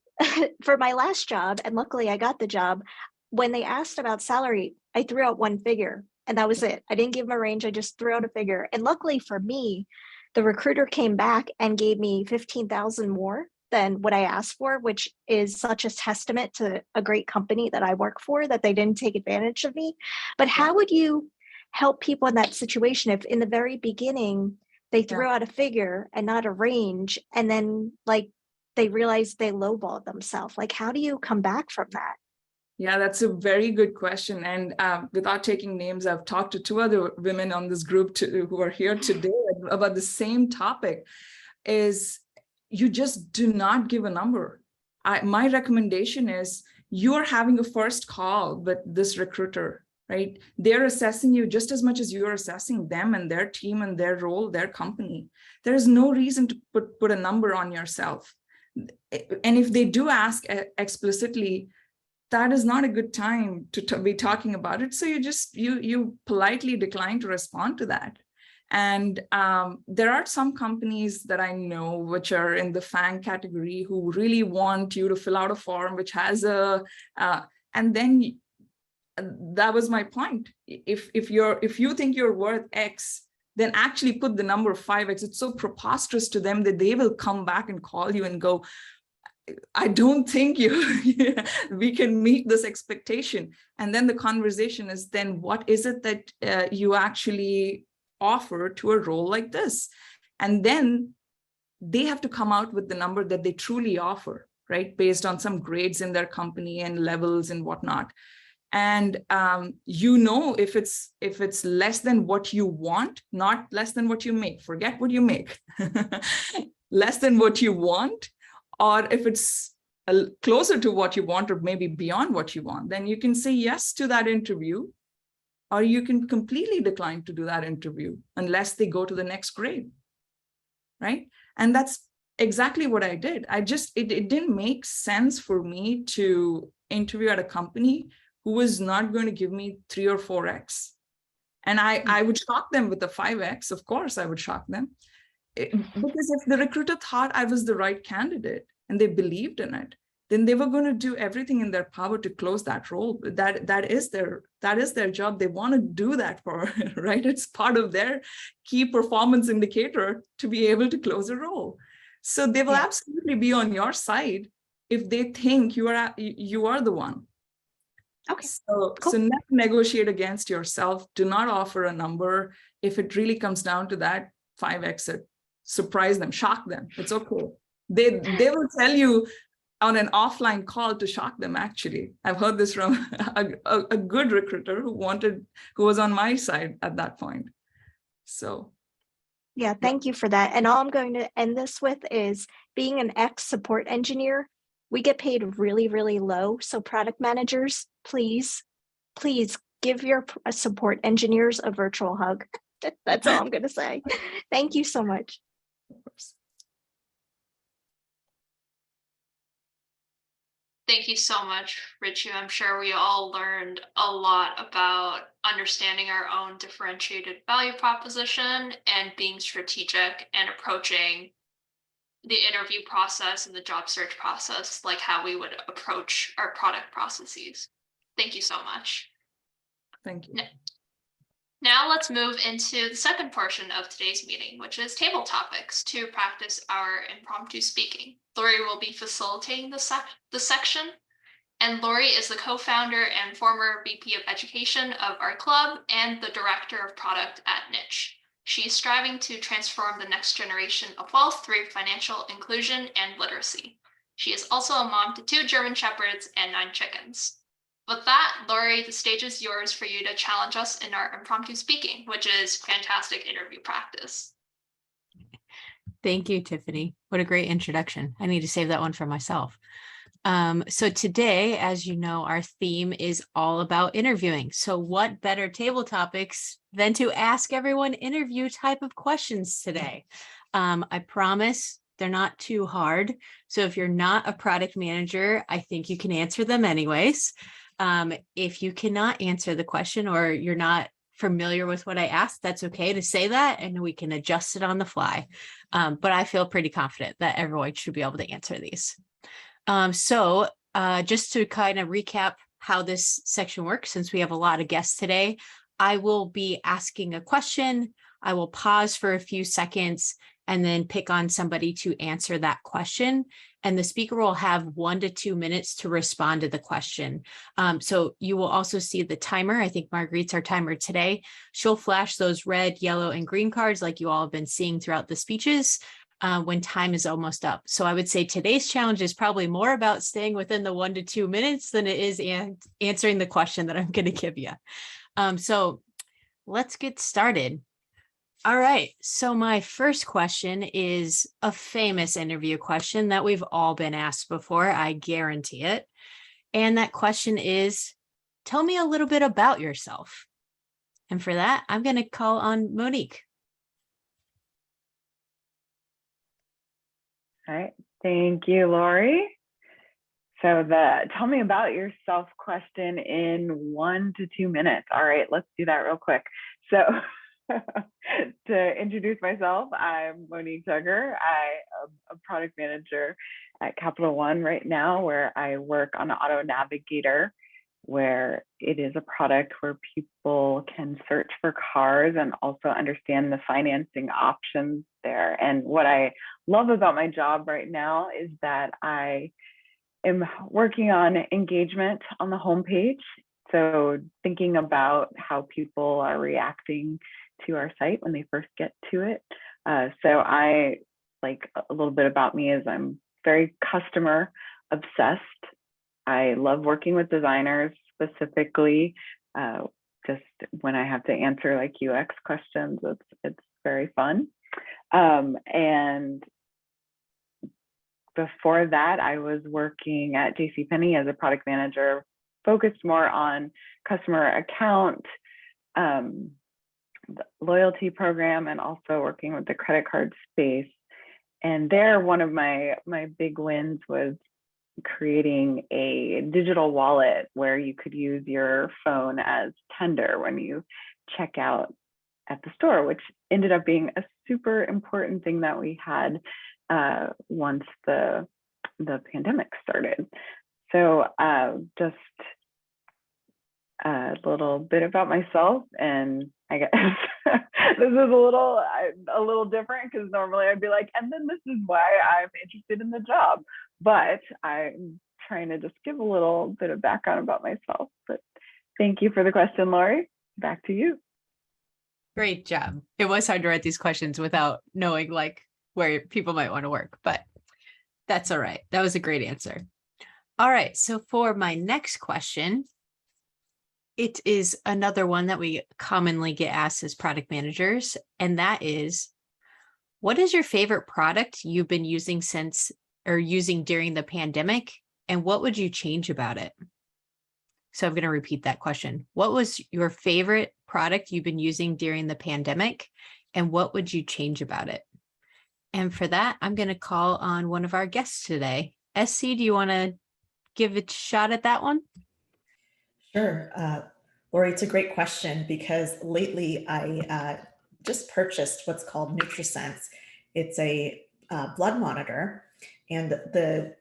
for my last job, and luckily I got the job, when they asked about salary, I threw out one figure and that was it. I didn't give them a range, I just threw out a figure. And luckily for me, the recruiter came back and gave me $15,000 more than what I asked for, which is such a testament to a great company that I work for, that they didn't take advantage of me. But how would you help people in that situation if in the very beginning they threw out a figure and not a range, and then like they realized they lowballed themselves? Like, how do you come back from that? Yeah, that's a very good question. And without taking names, I've talked to 2 other women on this group who are here today about the same topic. Is you just do not give a number. My recommendation is you're having a first call with this recruiter, right? They're assessing you just as much as you're assessing them and their team and their role, their company. There is no reason to put a number on yourself. And if they do ask explicitly, that is not a good time to be talking about it. So you politely decline to respond to that. And there are some companies that I know which are in the FANG category who really want you to fill out a form which has and then that was my point. If you think you're worth X, then actually put the number 5X. It's so preposterous to them that they will come back and call you and go, I don't think we can meet this expectation. And then the conversation is, then what is it that you actually offer to a role like this? And then they have to come out with the number that they truly offer, right? Based on some grades in their company and levels and whatnot. And if it's less than what you want, not less than what you make, forget what you make, less than what you want, or if it's closer to what you want or maybe beyond what you want, then you can say yes to that interview, or you can completely decline to do that interview unless they go to the next grade, right? And that's exactly what I did. It didn't make sense for me to interview at a company who was not going to give me 3 or 4X. And I would shock them with the 5X. Of course, I would shock them. Because if the recruiter thought I was the right candidate and they believed in it, then they were going to do everything in their power to close that role. That is their job. They want to do that for, right? It's part of their key performance indicator to be able to close a role. So they will absolutely be on your side if they think you are the one. Okay. So never negotiate against yourself. Do not offer a number. If it really comes down to that, 5X it. Surprise them, shock them. It's okay. They will tell you, on an offline call to shock them, actually. I've heard this from a good recruiter who was on my side at that point. So. Yeah, thank you for that. And all I'm going to end this with is being an ex-support engineer, we get paid really, really low. So product managers, please give your support engineers a virtual hug. That's all I'm going to say. Thank you so much. Of course. Thank you so much, Ritu. I'm sure we all learned a lot about understanding our own differentiated value proposition and being strategic and approaching the interview process and the job search process, like how we would approach our product processes. Thank you so much. Thank you. Now let's move into the second portion of today's meeting, which is table topics to practice our impromptu speaking. Lori will be facilitating the section, and Lori is the co-founder and former VP of Education of our club and the Director of Product at Niche. She is striving to transform the next generation of wealth through financial inclusion and literacy. She is also a mom to 2 German Shepherds and 9 chickens. With that, Lori, the stage is yours for you to challenge us in our impromptu speaking, which is fantastic interview practice. Thank you, Tiffany. What a great introduction. I need to save that one for myself. So today, as you know, our theme is all about interviewing. So what better table topics than to ask everyone interview type of questions today? I promise they're not too hard. So if you're not a product manager, I think you can answer them anyways. If you cannot answer the question or you're not familiar with what I asked, that's okay to say that and we can adjust it on the fly. But I feel pretty confident that everyone should be able to answer these. So just to kind of recap how this section works, since we have a lot of guests today, I will be asking a question. I will pause for a few seconds and then pick on somebody to answer that question. And the speaker will have 1 to 2 minutes to respond to the question. So you will also see the timer. I think Marguerite's our timer today. She'll flash those red, yellow, and green cards like you all have been seeing throughout the speeches when time is almost up. So I would say today's challenge is probably more about staying within the 1 to 2 minutes than it is answering the question that I'm going to give you. So let's get started. All right, so my first question is a famous interview question that we've all been asked before, I guarantee it. And that question is, tell me a little bit about yourself. And for that, I'm going to call on Monique. All right, thank you, Lori. So the tell me about yourself question in 1 to 2 minutes. All right, let's do that real quick. So to introduce myself, I'm Monique Tucker. I am a product manager at Capital One right now, where I work on Auto Navigator, where it is a product where people can search for cars and also understand the financing options there. And what I love about my job right now is that I am working on engagement on the homepage. So thinking about how people are reacting to our site when they first get to it. So I like a little bit about me is I'm very customer obsessed. I love working with designers, specifically just when I have to answer like UX questions, it's very fun. And before that, I was working at JCPenney as a product manager, focused more on customer account, the loyalty program, and also working with the credit card space. And there, one of my big wins was creating a digital wallet where you could use your phone as tender when you check out at the store, which ended up being a super important thing that we had once the pandemic started. So just a little bit about myself, and I guess this is a little different because normally I'd be like, and then this is why I'm interested in the job, but I'm trying to just give a little bit of background about myself. But thank you for the question, Lori. Back to you. Great job. It was hard to write these questions without knowing like where people might want to work, but That's all right. That was a great answer. All right. So for my next question, it is another one that we commonly get asked as product managers, and that is, what is your favorite product you've been using since or using during the pandemic, and what would you change about it? So I'm going to repeat that question. What was your favorite product you've been using during the pandemic, and what would you change about it? And for that, I'm going to call on one of our guests today. SC, do you want to give a shot at that one? Sure. Lori, it's a great question because lately I just purchased what's called NutriSense. It's a blood monitor, and the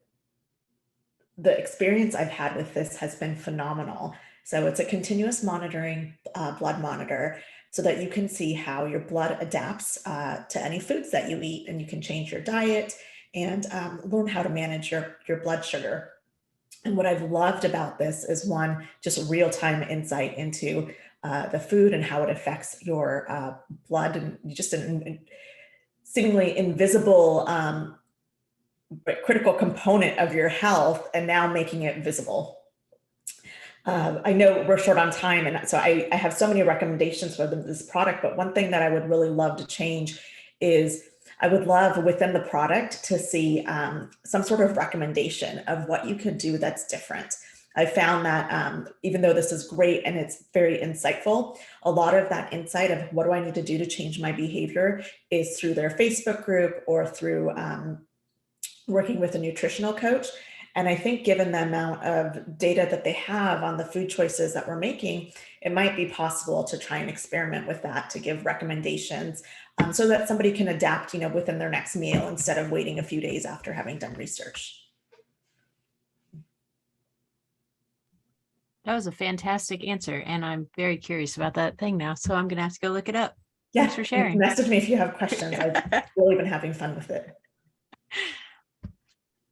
experience I've had with this has been phenomenal. So it's a continuous monitoring blood monitor so that you can see how your blood adapts to any foods that you eat, and you can change your diet and learn how to manage your blood sugar. And what I've loved about this is, one, just real-time insight into the food and how it affects your blood, and just an seemingly invisible critical component of your health, and now making it visible. I know we're short on time, and so I have so many recommendations for this product, but one thing that I would really love to change is I would love within the product to see some sort of recommendation of what you could do that's different. I found that even though this is great and it's very insightful, a lot of that insight of what do I need to do to change my behavior is through their Facebook group or through working with a nutritional coach. And I think given the amount of data that they have on the food choices that we're making, it might be possible to try and experiment with that to give recommendations so that somebody can adapt, within their next meal instead of waiting a few days after having done research. That was a fantastic answer, and I'm very curious about that thing now, so I'm going to have to go look it up. Yeah, thanks for sharing. Message me if you have questions. I've really been having fun with it.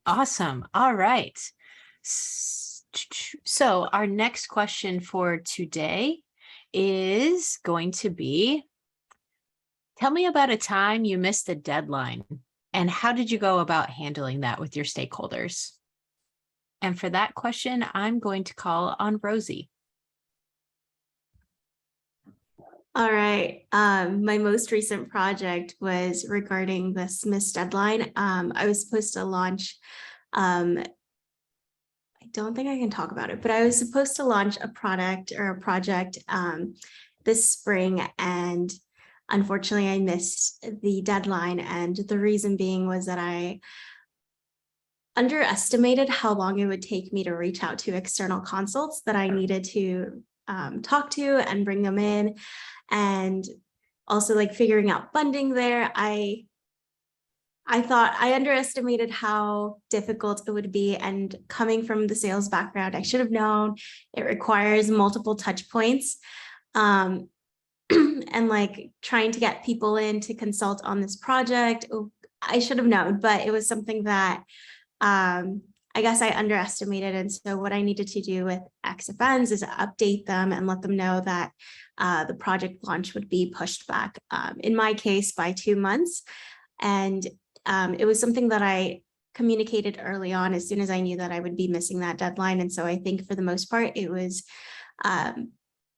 Awesome. All right. So our next question for today is going to be, tell me about a time you missed a deadline, and how did you go about handling that with your stakeholders? And for that question, I'm going to call on Rosie. All right. My most recent project was regarding this missed deadline. I was supposed to launch, I don't think I can talk about it, but I was supposed to launch a product or a project this spring, and unfortunately I missed the deadline. And the reason being was that I underestimated how long it would take me to reach out to external consults that I needed to talk to and bring them in. And also like figuring out funding there. I thought I underestimated how difficult it would be. And coming from the sales background, I should have known it requires multiple touch points. And like trying to get people in to consult on this project, I should have known, but it was something that I guess I underestimated. And so what I needed to do with XFNs is update them and let them know that the project launch would be pushed back, in my case, by 2 months. And it was something that I communicated early on as soon as I knew that I would be missing that deadline. And so I think for the most part, it was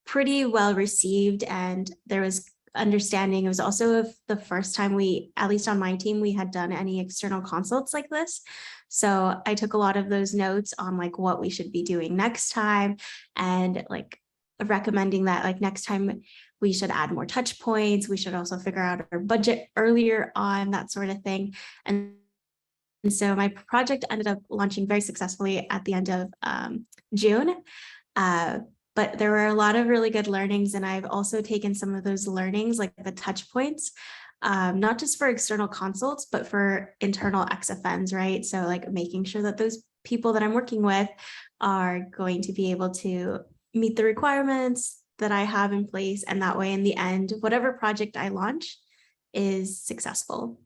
pretty well received, and there was understanding. It was also the first time we, at least on my team, we had done any external consults like this. So I took a lot of those notes on like what we should be doing next time, and like recommending that like next time we should add more touch points. We should also figure out our budget earlier on, that sort of thing. And so my project ended up launching very successfully at the end of June. But there were a lot of really good learnings, and I've also taken some of those learnings, like the touch points, not just for external consults, but for internal XFNs, right? So like making sure that those people that I'm working with are going to be able to meet the requirements that I have in place. And that way, in the end, whatever project I launch is successful.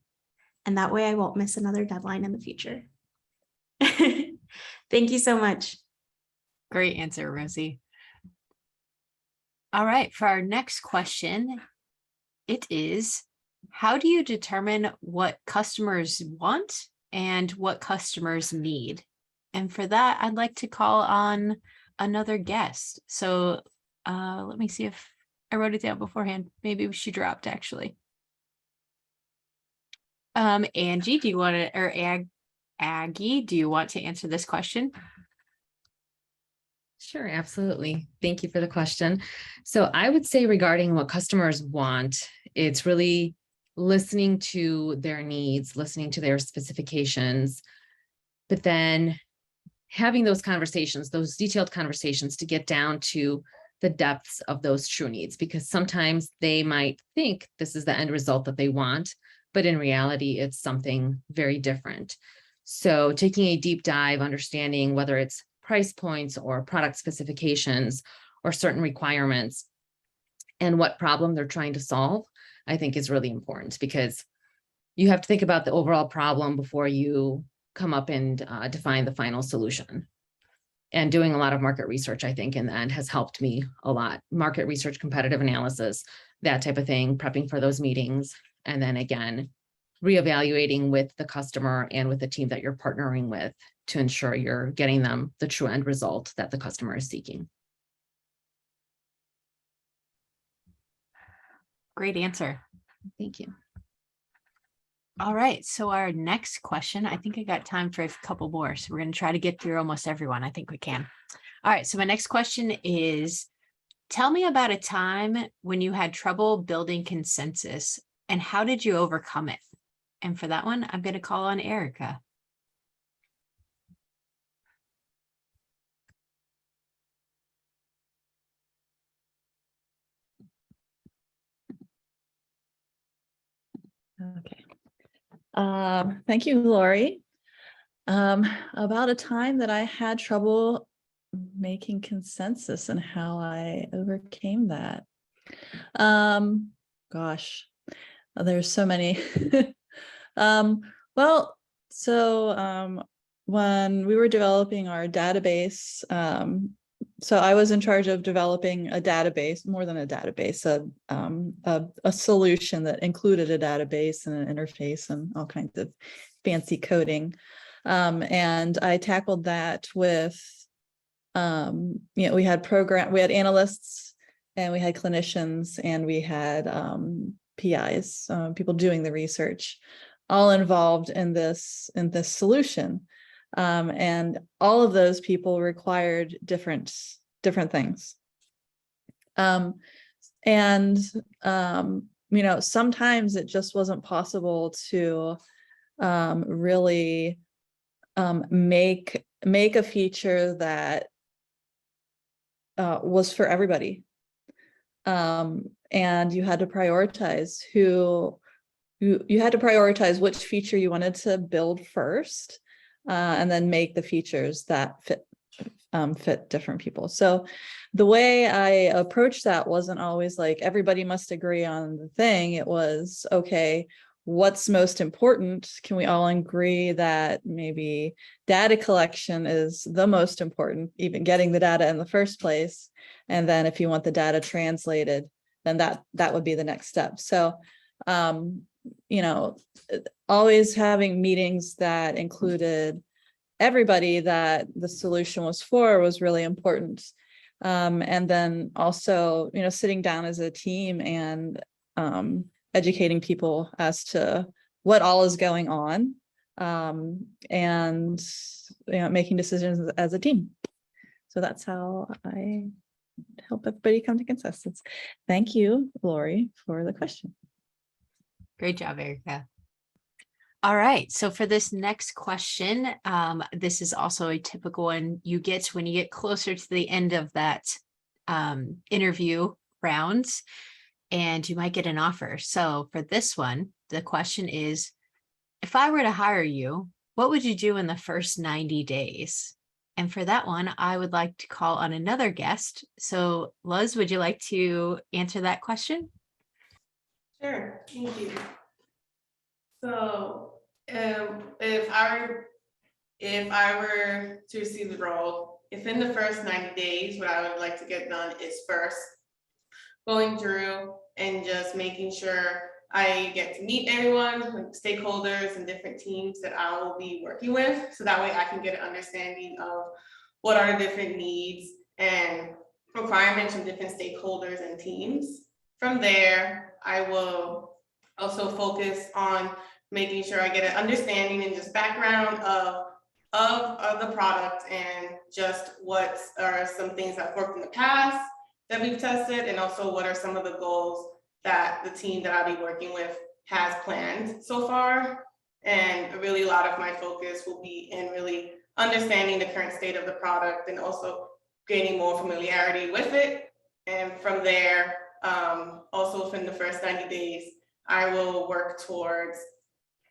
And that way I won't miss another deadline in the future. Thank you so much. Great answer, Rosie. All right, for our next question, it is, how do you determine what customers want and what customers need. And for that, I'd like to call on another guest. So let me see if I wrote it down beforehand. Maybe she dropped actually. Angie, do you want to, or Aggie, do you want to answer this question? Sure, absolutely. Thank you for the question. So I would say regarding what customers want, it's really listening to their needs, listening to their specifications, but then having those conversations, those detailed conversations to get down to the depths of those true needs, because sometimes they might think this is the end result that they want, but in reality, it's something very different. So taking a deep dive, understanding whether it's price points or product specifications or certain requirements and what problem they're trying to solve, I think is really important, because you have to think about the overall problem before you come up and define the final solution. And doing a lot of market research, I think, in the end has helped me a lot. Market research, competitive analysis, that type of thing, prepping for those meetings. And then again, reevaluating with the customer and with the team that you're partnering with to ensure you're getting them the true end result that the customer is seeking. Great answer. Thank you. All right, so our next question, I think I got time for a couple more, so we're going to try to get through almost everyone. I think we can. All right, so my next question is, tell me about a time when you had trouble building consensus and how did you overcome it? And for that one, I'm going to call on Erica. Okay. Thank you, Lori. About a time that I had trouble making consensus and how I overcame that. Gosh, there's so many. Well, so when we were developing our database, so I was in charge of developing a database, more than a database, a solution that included a database and an interface and all kinds of fancy coding. And I tackled that with, we had analysts and we had clinicians and we had PIs, people doing the research, all involved in this solution. And all of those people required different things. Sometimes it just wasn't possible to really make a feature that was for everybody. And you had to prioritize you had to prioritize which feature you wanted to build first, and then make the features that fit different people. So the way I approached that wasn't always like everybody must agree on the thing. It was, okay, what's most important? Can we all agree that maybe data collection is the most important, even getting the data in the first place? And then if you want the data translated, then that would be the next step. So, always having meetings that included everybody that the solution was for was really important. And then also, sitting down as a team and educating people as to what all is going on, and making decisions as a team. So that's how I help everybody come to consensus. Thank you, Lori, for the question. Great job, Erica. All right, so for this next question, this is also a typical one you get when you get closer to the end of that interview rounds, and you might get an offer. So for this one, the question is, if I were to hire you, what would you do in the first 90 days? And for that one, I would like to call on another guest. So Luz, would you like to answer that question? Sure, thank you. So if I were to receive the role, if in the first 90 days, what I would like to get done is first going through and just making sure I get to meet everyone, like stakeholders and different teams that I will be working with. So that way I can get an understanding of what are the different needs and requirements from different stakeholders and teams. From there, I will also focus on making sure I get an understanding and just background of the product and just what are some things that worked in the past that we've tested, and also what are some of the goals that the team that I'll be working with has planned so far. And really a lot of my focus will be in really understanding the current state of the product and also gaining more familiarity with it. And from there, also within the first 90 days, I will work towards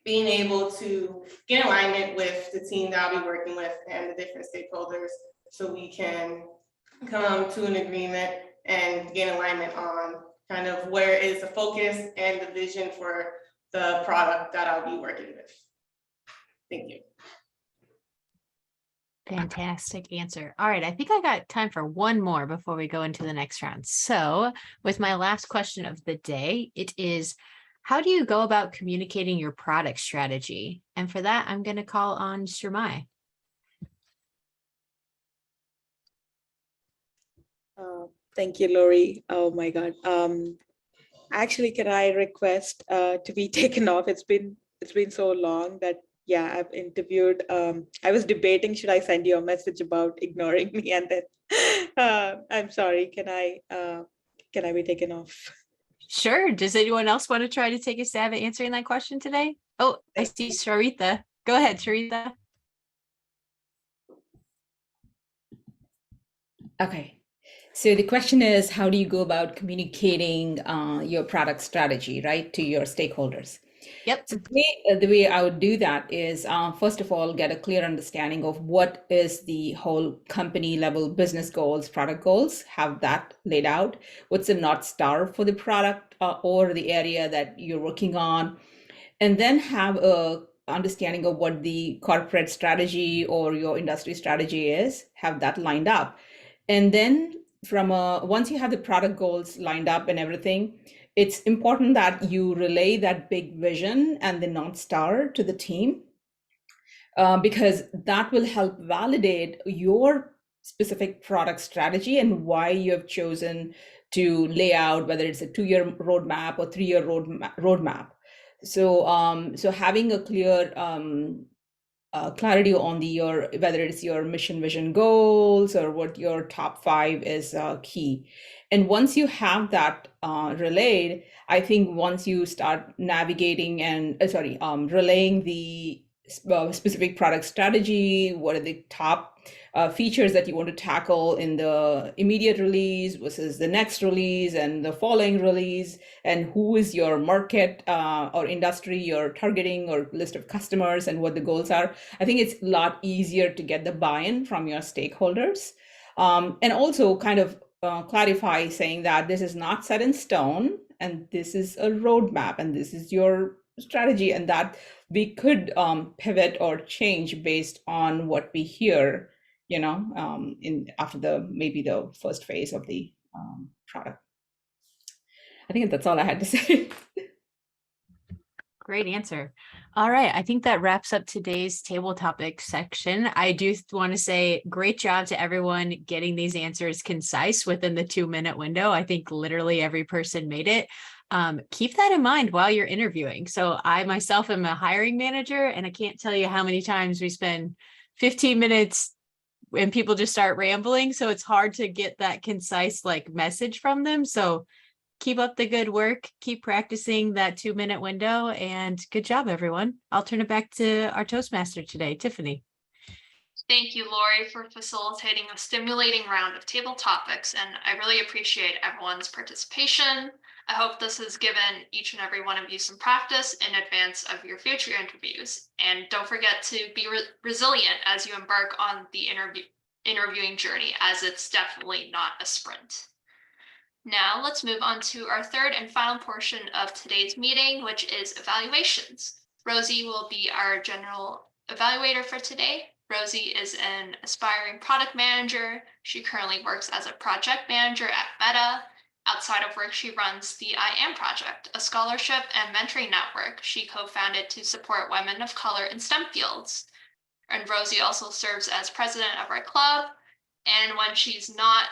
being able to get alignment with the team that I'll be working with and the different stakeholders, so we can come to an agreement and gain alignment on kind of where is the focus and the vision for the product that I'll be working with. Thank you. Fantastic answer. All right, I think I got time for one more before we go into the next round. So with my last question of the day, it is, how do you go about communicating your product strategy? And for that, I'm going to call on Shermai. Thank you, Lori. Oh my God. Actually, can I request to be taken off? It's been so long that, yeah, I've interviewed. I was debating, should I send you a message about ignoring me? And then I'm sorry, can I be taken off? Sure. Does anyone else want to try to take a stab at answering that question today? Oh, I see Sharitha. Go ahead, Sharitha. Okay. So the question is, how do you go about communicating your product strategy, right, to your stakeholders? Yep. So the way I would do that is, first of all, get a clear understanding of what is the whole company level business goals, product goals, have that laid out. What's the North Star for the product or the area that you're working on? And then have a understanding of what the corporate strategy or your industry strategy is, have that lined up. And then once you have the product goals lined up and everything, it's important that you relay that big vision and the North Star to the team, because that will help validate your specific product strategy and why you have chosen to lay out, whether it's a 2-year roadmap or 3-year roadmap. So having a clear clarity on whether it's your mission, vision, goals, or what your top 5 is key. And once you have that relayed, I think once you start navigating and relaying the specific product strategy, what are the top features that you want to tackle in the immediate release versus the next release and the following release, and who is your market or industry you're targeting or list of customers and what the goals are. I think it's a lot easier to get the buy-in from your stakeholders, and also kind of clarify saying that this is not set in stone and this is a roadmap and this is your strategy, and that we could pivot or change based on what we hear, after maybe the first phase of the product. I think that's all I had to say. Great answer. All right. I think that wraps up today's table topic section. I do want to say great job to everyone getting these answers concise within the 2-minute window. I think literally every person made it. Keep that in mind while you're interviewing. So I myself am a hiring manager, and I can't tell you how many times we spend 15 minutes and people just start rambling. So it's hard to get that concise message from them. So keep up the good work. Keep practicing that 2-minute window, and good job, everyone. I'll turn it back to our Toastmaster today, Tiffany. Thank you, Lori, for facilitating a stimulating round of table topics, and I really appreciate everyone's participation. I hope this has given each and every one of you some practice in advance of your future interviews. And don't forget to be resilient as you embark on the interviewing journey, as it's definitely not a sprint. Now let's move on to our third and final portion of today's meeting, which is evaluations. Rosie will be our general evaluator for today. Rosie is an aspiring product manager. She currently works as a project manager at Meta, Outside of work, she runs the I Am Project, a scholarship and mentoring network she co-founded to support women of color in STEM fields. And Rosie also serves as president of our club. And when she's not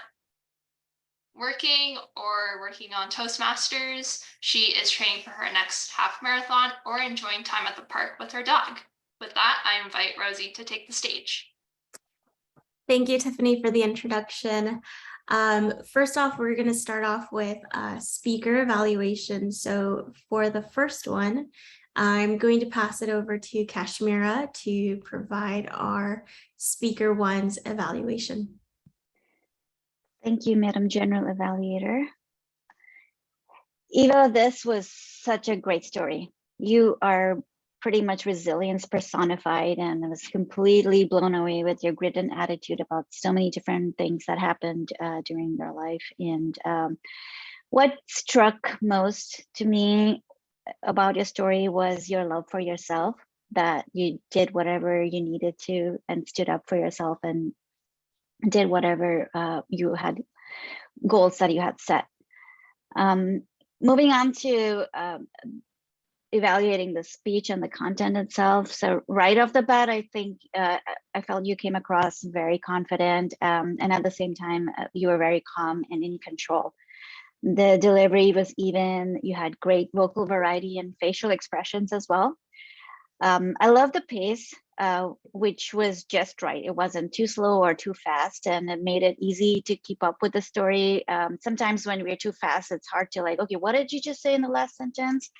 working or working on Toastmasters, she is training for her next half marathon or enjoying time at the park with her dog. With that, I invite Rosie to take the stage. Thank you, Tiffany, for the introduction. First off, we're going to start off with speaker evaluation. So for the first one, I'm going to pass it over to Kashmira to provide our speaker one's evaluation. Thank you, Madam General Evaluator. Eva, this was such a great story. You are pretty much resilience personified, and I was completely blown away with your grit and attitude about so many different things that happened during your life. And what struck most to me about your story was your love for yourself, that you did whatever you needed to and stood up for yourself and did whatever you had goals that you had set. Moving on to evaluating the speech and the content itself. So right off the bat, I think I felt you came across very confident, and at the same time, you were very calm and in control. The delivery was even, you had great vocal variety and facial expressions as well. I love the pace, which was just right. It wasn't too slow or too fast, and it made it easy to keep up with the story. Sometimes when we're too fast, it's hard to like, okay, what did you just say in the last sentence?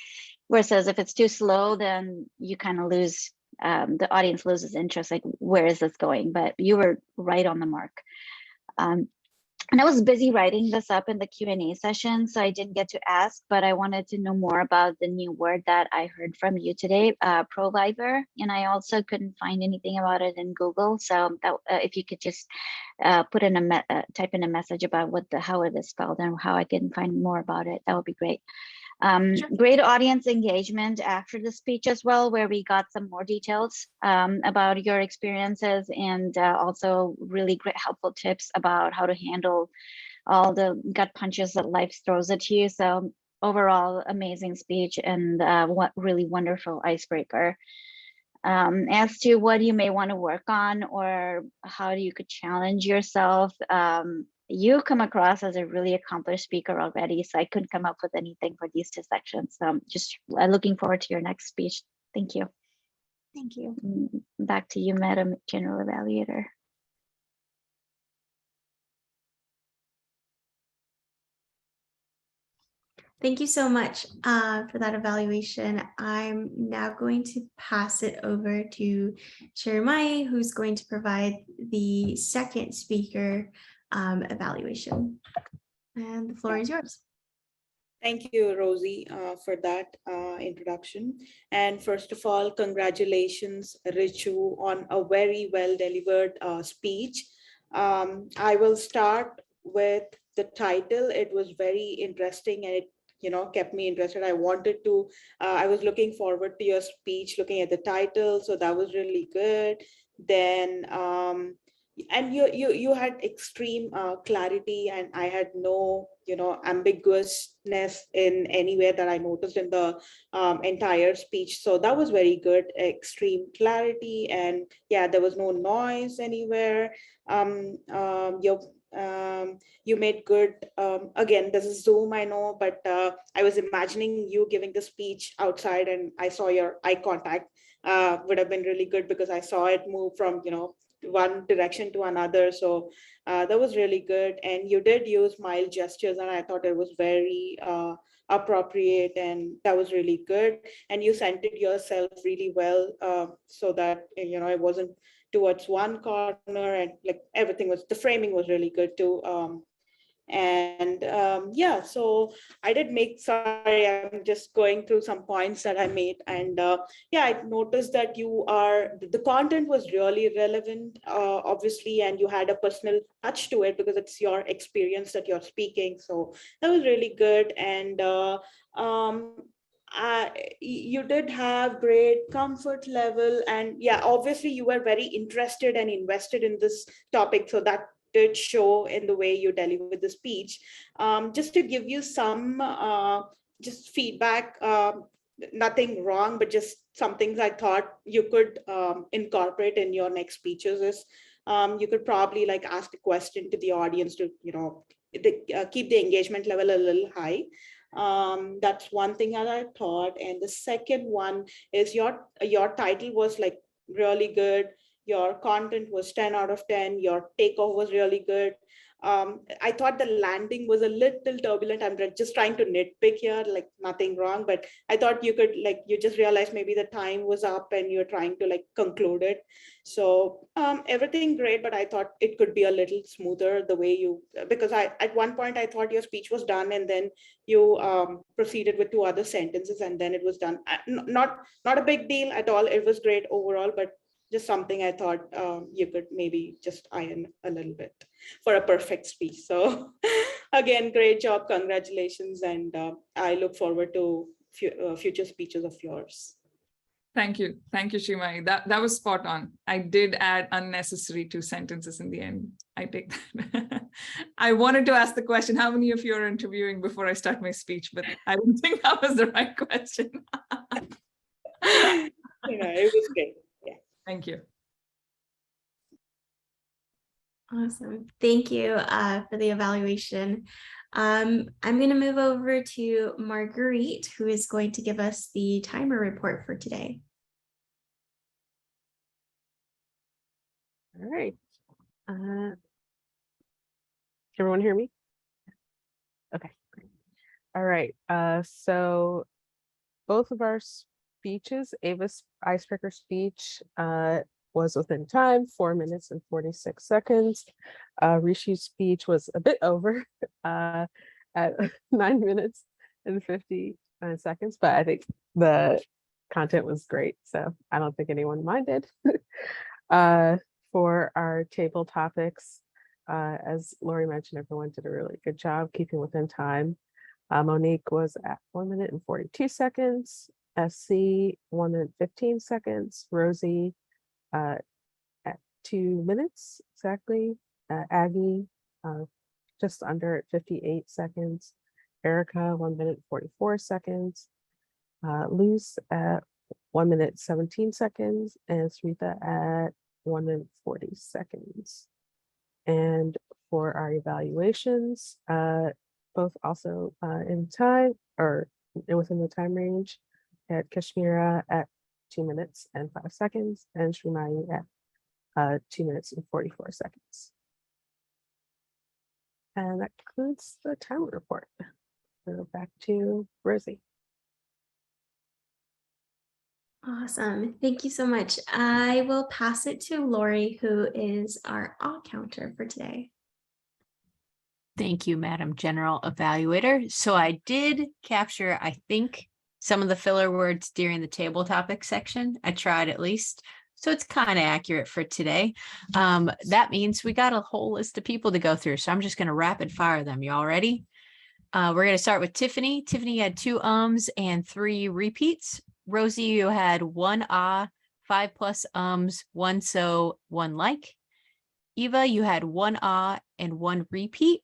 Versus if it's too slow, then you kind of lose, the audience loses interest, like where is this going? But you were right on the mark. And I was busy writing this up in the Q&A session, so I didn't get to ask, but I wanted to know more about the new word that I heard from you today, provider. And I also couldn't find anything about it in Google. So that, if you could just put in type in a message about how it is spelled and how I can find more about it, that would be great. Sure. Great audience engagement after the speech as well, where we got some more details about your experiences, and also really great helpful tips about how to handle all the gut punches that life throws at you. So overall, amazing speech, and what really wonderful icebreaker. As to what you may want to work on or how you could challenge yourself, you come across as a really accomplished speaker already, so I couldn't come up with anything for these two sections. So just looking forward to your next speech. Thank you. Thank you. Back to you, Madam General Evaluator. Thank you so much for that evaluation. I'm now going to pass it over to Sherry Mai, who's going to provide the second speaker evaluation. And the floor is yours. Thank you, Rosie, for that introduction. And first of all, congratulations, Richu, on a very well delivered speech. I will start with the title. It was very interesting, and it kept me interested. I wanted to, I was looking forward to your speech, looking at the title. So that was really good. Then, and you had extreme clarity, and I had no, ambiguousness in anywhere that I noticed in the entire speech. So that was very good, extreme clarity. And yeah, there was no noise anywhere. You made good, again, this is Zoom, I know, but I was imagining you giving the speech outside, and I saw your eye contact would have been really good, because I saw it move from, one direction to another. So that was really good. And you did use mild gestures, and I thought it was very appropriate, and that was really good. And you centered yourself really well, so that, it wasn't towards one corner, and like everything was, the framing was really good too. Yeah, so I did make, sorry, I'm just going through some points that I made. And yeah, I noticed that the content was really relevant, obviously, and you had a personal touch to it because it's your experience that you're speaking. So that was really good. And you did have great comfort level, and yeah, obviously you were very interested and invested in this topic, so that did show in the way you delivered the speech. Just to give you some just feedback, nothing wrong, but just some things I thought you could incorporate in your next speeches is you could probably like ask a question to the audience to, keep the engagement level a little high. That's one thing that I thought. And the second one is your title was like really good. Your content was 10 out of 10. Your takeoff was really good. I thought the landing was a little turbulent. I'm just trying to nitpick here, like nothing wrong, but I thought you could like, you just realized maybe the time was up and you're trying to like conclude it. So everything great, but I thought it could be a little smoother the way you, because at one point I thought your speech was done and then you proceeded with 2 other sentences and then it was done. Not a big deal at all. It was great overall, but just something I thought you could maybe just iron a little bit for a perfect speech. So again, great job, congratulations. And I look forward to future speeches of yours. Thank you, Shimai. That was spot on. I did add unnecessary 2 sentences in the end. I take that. I wanted to ask the question, how many of you are interviewing before I start my speech, but I didn't think that was the right question. It was great. Thank you. Awesome. Thank you for the evaluation. I'm going to move over to Marguerite, who is going to give us the timer report for today. All right. Can everyone hear me? Okay, great. All right. So both of our speeches, Ava's icebreaker speech was within time, 4 minutes and 46 seconds. Rishi's speech was a bit over at 9 minutes and 59 seconds, but I think the content was great, so I don't think anyone minded. For our table topics, as Lori mentioned, everyone did a really good job keeping within time. Monique was at 1 minute and 42 seconds. SC 1 minute 15 seconds. Rosie at 2 minutes exactly. Aggie just under at 58 seconds. Erica 1 minute 44 seconds. Luz at 1 minute 17 seconds, and Srita at 1 minute 40 seconds. And for our evaluations, both also in time or within the time range, at Kashmira at 2 minutes and 5 seconds, and Shrimai at 2 minutes and 44 seconds. And that concludes the timer report. So back to Rosie. Awesome. Thank you so much. I will pass it to Lori, who is our all counter for today. Thank you, Madam General Evaluator. So I did capture, I think, some of the filler words during the table topic section. I tried at least. So it's kind of accurate for today. That means we got a whole list of people to go through. So I'm just going to rapid fire them. You all ready? We're going to start with Tiffany. Tiffany had 2 ums and 3 repeats. Rosie, you had 1 ah, 5 plus ums, 1 so, 1 like. Eva, you had 1 ah and 1 repeat.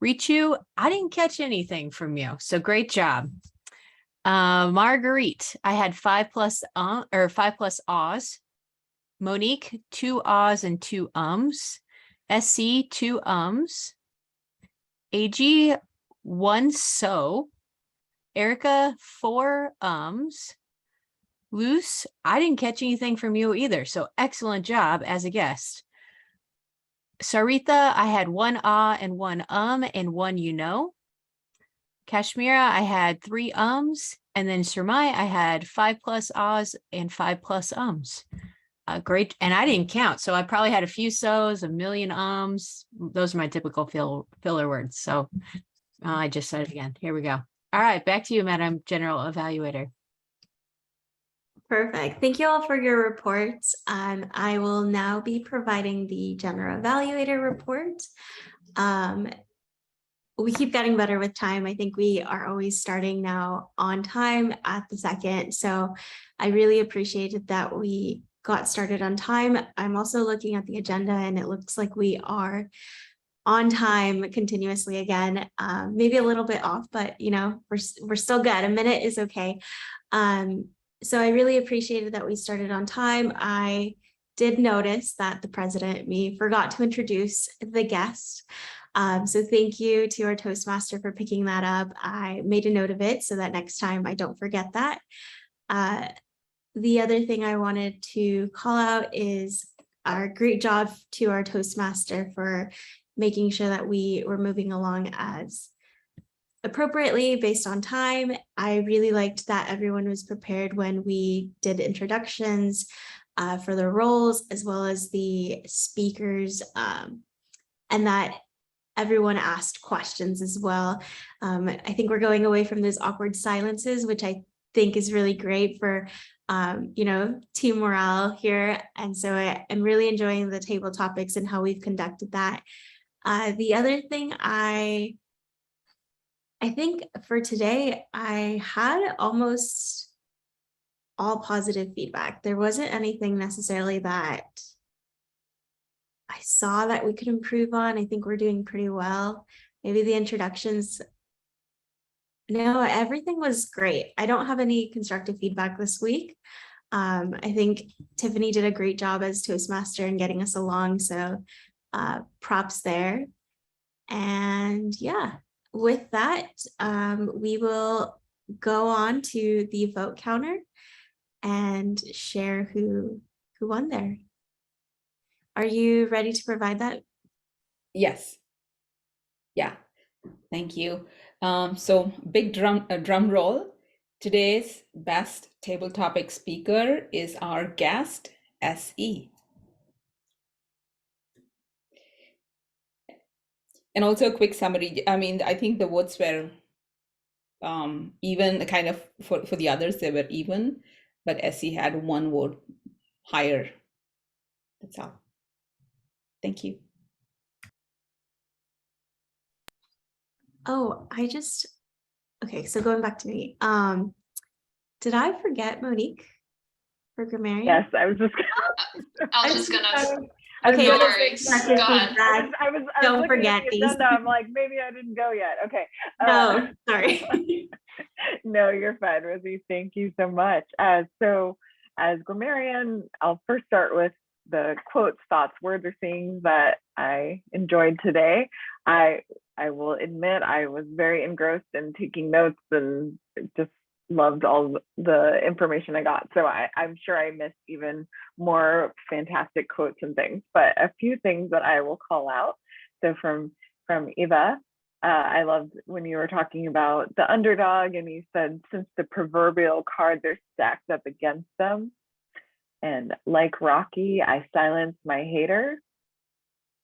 Richu, I didn't catch anything from you, so great job. Marguerite, I had 5 plus ahs. Monique, 2 ahs and 2 ums. SC, 2 ums. AG, 1 so. Erica, 4 ums. Luz, I didn't catch anything from you either, so excellent job as a guest. Sarita, I had 1 ah and 1 and 1 you know. Kashmira, I had 3 ums, and then Surmai, I had 5 plus ahs and 5 plus ums. Great, and I didn't count, so I probably had a few so's, a million ums. Those are my typical filler words, so I just said it again. Here we go. All right, back to you, Madam General Evaluator. Perfect. Thank you all for your reports. I will now be providing the General Evaluator report. We keep getting better with time. I think we are always starting now on time at the second. So I really appreciated that we got started on time. I'm also looking at the agenda and it looks like we are on time continuously again, maybe a little bit off, but you know, we're still good. A minute is okay. So I really appreciated that we started on time. I did notice that the president, me, forgot to introduce the guest. So thank you to our Toastmaster for picking that up. I made a note of it so that next time I don't forget that. The other thing I wanted to call out is our great job to our Toastmaster for making sure that we were moving along as appropriately based on time. I really liked that everyone was prepared when we did introductions for the roles as well as the speakers, and that everyone asked questions as well. I think we're going away from those awkward silences, which I think is really great for you know, team morale here. And so I'm really enjoying the table topics and how we've conducted that. The other thing I think for today, I had almost all positive feedback. There wasn't anything necessarily that I saw that we could improve on. I think we're doing pretty well. Maybe the introductions. No, everything was great. I don't have any constructive feedback this week. I think Tiffany did a great job as Toastmaster in getting us along. So props there. And yeah, with that, we will go on to the vote counter and share who won there. Are you ready to provide that? Yes. Yeah. Thank you. So big drum roll. Today's best table topic speaker is our guest, SE. And also a quick summary. I mean, I think the votes were even kind of for the others, they were even, but SE had one vote higher. That's all. Thank you. Oh, okay, so going back to me, did I forget Monique for grammarian? Yes, I was just gonna. Okay, No let's worries. check Go it ahead. back. I was Don't looking at forget the these. agenda. I'm like, maybe I didn't go yet. Okay. No, sorry. No, you're fine, Rosie. Thank you so much. So as grammarian, I'll first start with the quotes, thoughts, words, or things that I enjoyed today. I will admit I was very engrossed in taking notes and just loved all the information I got. So I'm sure I missed even more fantastic quotes and things, but a few things that I will call out. So from Eva, I loved when you were talking about the underdog and you said, since the proverbial cards are stacked up against them, and like Rocky, I silenced my hater.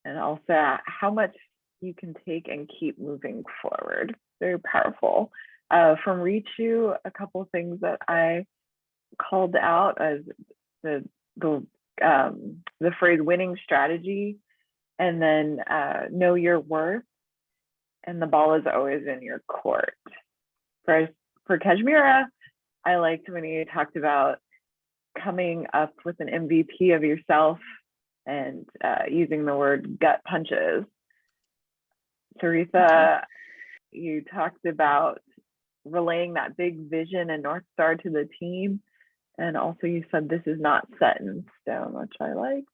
And also how much you can take and keep moving forward. Very powerful. From Richu, a couple of things that I called out as the phrase winning strategy, and then know your worth, and the ball is always in your court. For Kashmira, I liked when you talked about coming up with an MVP of yourself and using the word gut punches. Teresa, you talked about relaying that big vision and North Star to the team. And also you said this is not set in stone, which I liked.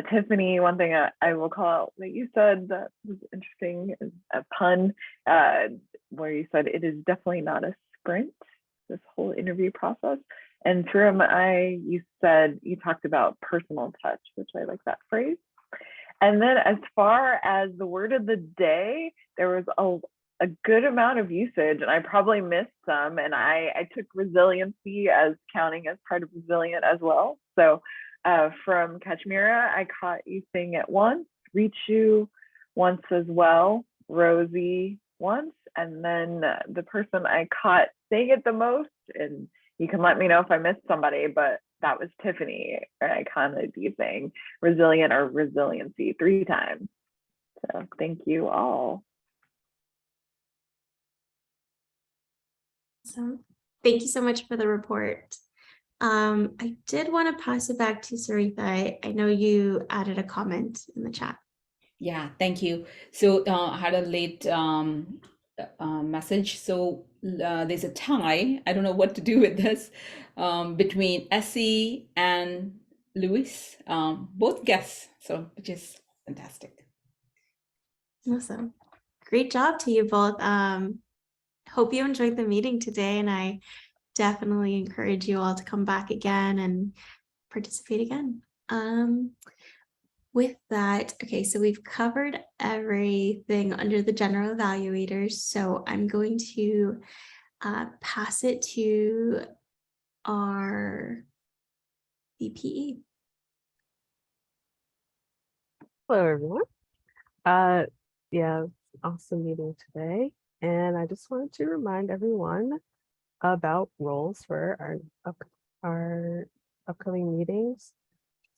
Tiffany, one thing I will call out that you said that was interesting is a pun where you said it is definitely not a sprint, this whole interview process. And through you talked about personal touch, which I like that phrase. And then as far as the word of the day, there was a good amount of usage, and I probably missed some. And I took resiliency as counting as part of resilient as well. So from Kashmira, I caught you saying it once, Richu once as well, Rosie once, and then the person I caught saying it the most, and you can let me know if I missed somebody, but that was Tiffany. I kind of be saying resilient or resiliency 3 times. So thank you all. So thank you so much for the report. I did want to pass it back to Saritha. I know you added a comment in the chat. Yeah, thank you. So I had a late message. So there's a tie. I don't know what to do with this between Essie and Louis, both guests. So which is fantastic. Awesome. Great job to you both. Hope you enjoyed the meeting today, and I definitely encourage you all to come back again and participate again. With that, okay, so we've covered everything under the general evaluators. So I'm going to pass it to our VPE. Hello, everyone. Yeah, awesome meeting today. And I just wanted to remind everyone about roles for our upcoming meetings.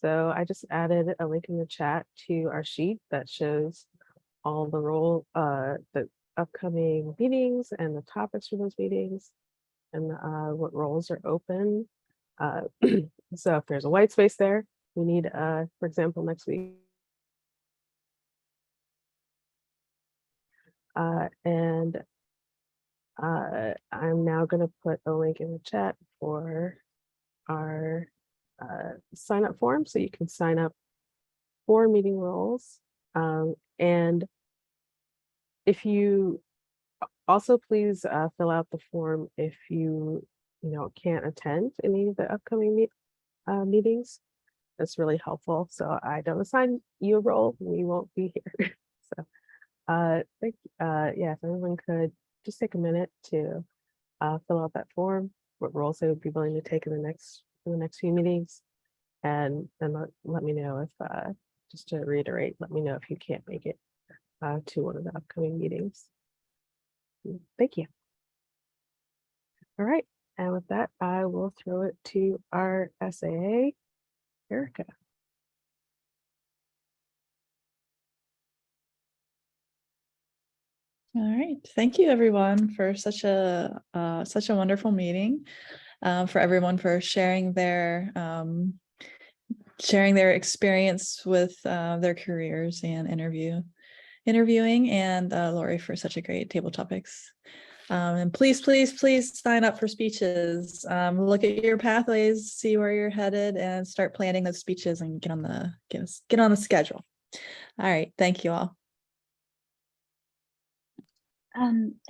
So I just added a link in the chat to our sheet that shows all the upcoming meetings and the topics for those meetings and what roles are open. So if there's a white space there, we need, for example, next week. I'm now going to put a link in the chat for our sign up form, so you can sign up for meeting roles. And if you also please fill out the form if you can't attend any of the upcoming meetings. That's really helpful. So I don't assign you a role, we won't be here. So yeah, if everyone could just take a minute to fill out that form, what roles they would be willing to take in the next few meetings, and then let me know if just to reiterate, let me know if you can't make it to one of the upcoming meetings. Thank you. All right, and with that, I will throw it to our SAA, Erica. All right, thank you everyone for such a wonderful meeting, for everyone for sharing their experience with their careers and interviewing, and Lori for such a great table topics. And please sign up for speeches. Look at your pathways, see where you're headed, and start planning those speeches and get on the schedule. All right, thank you all.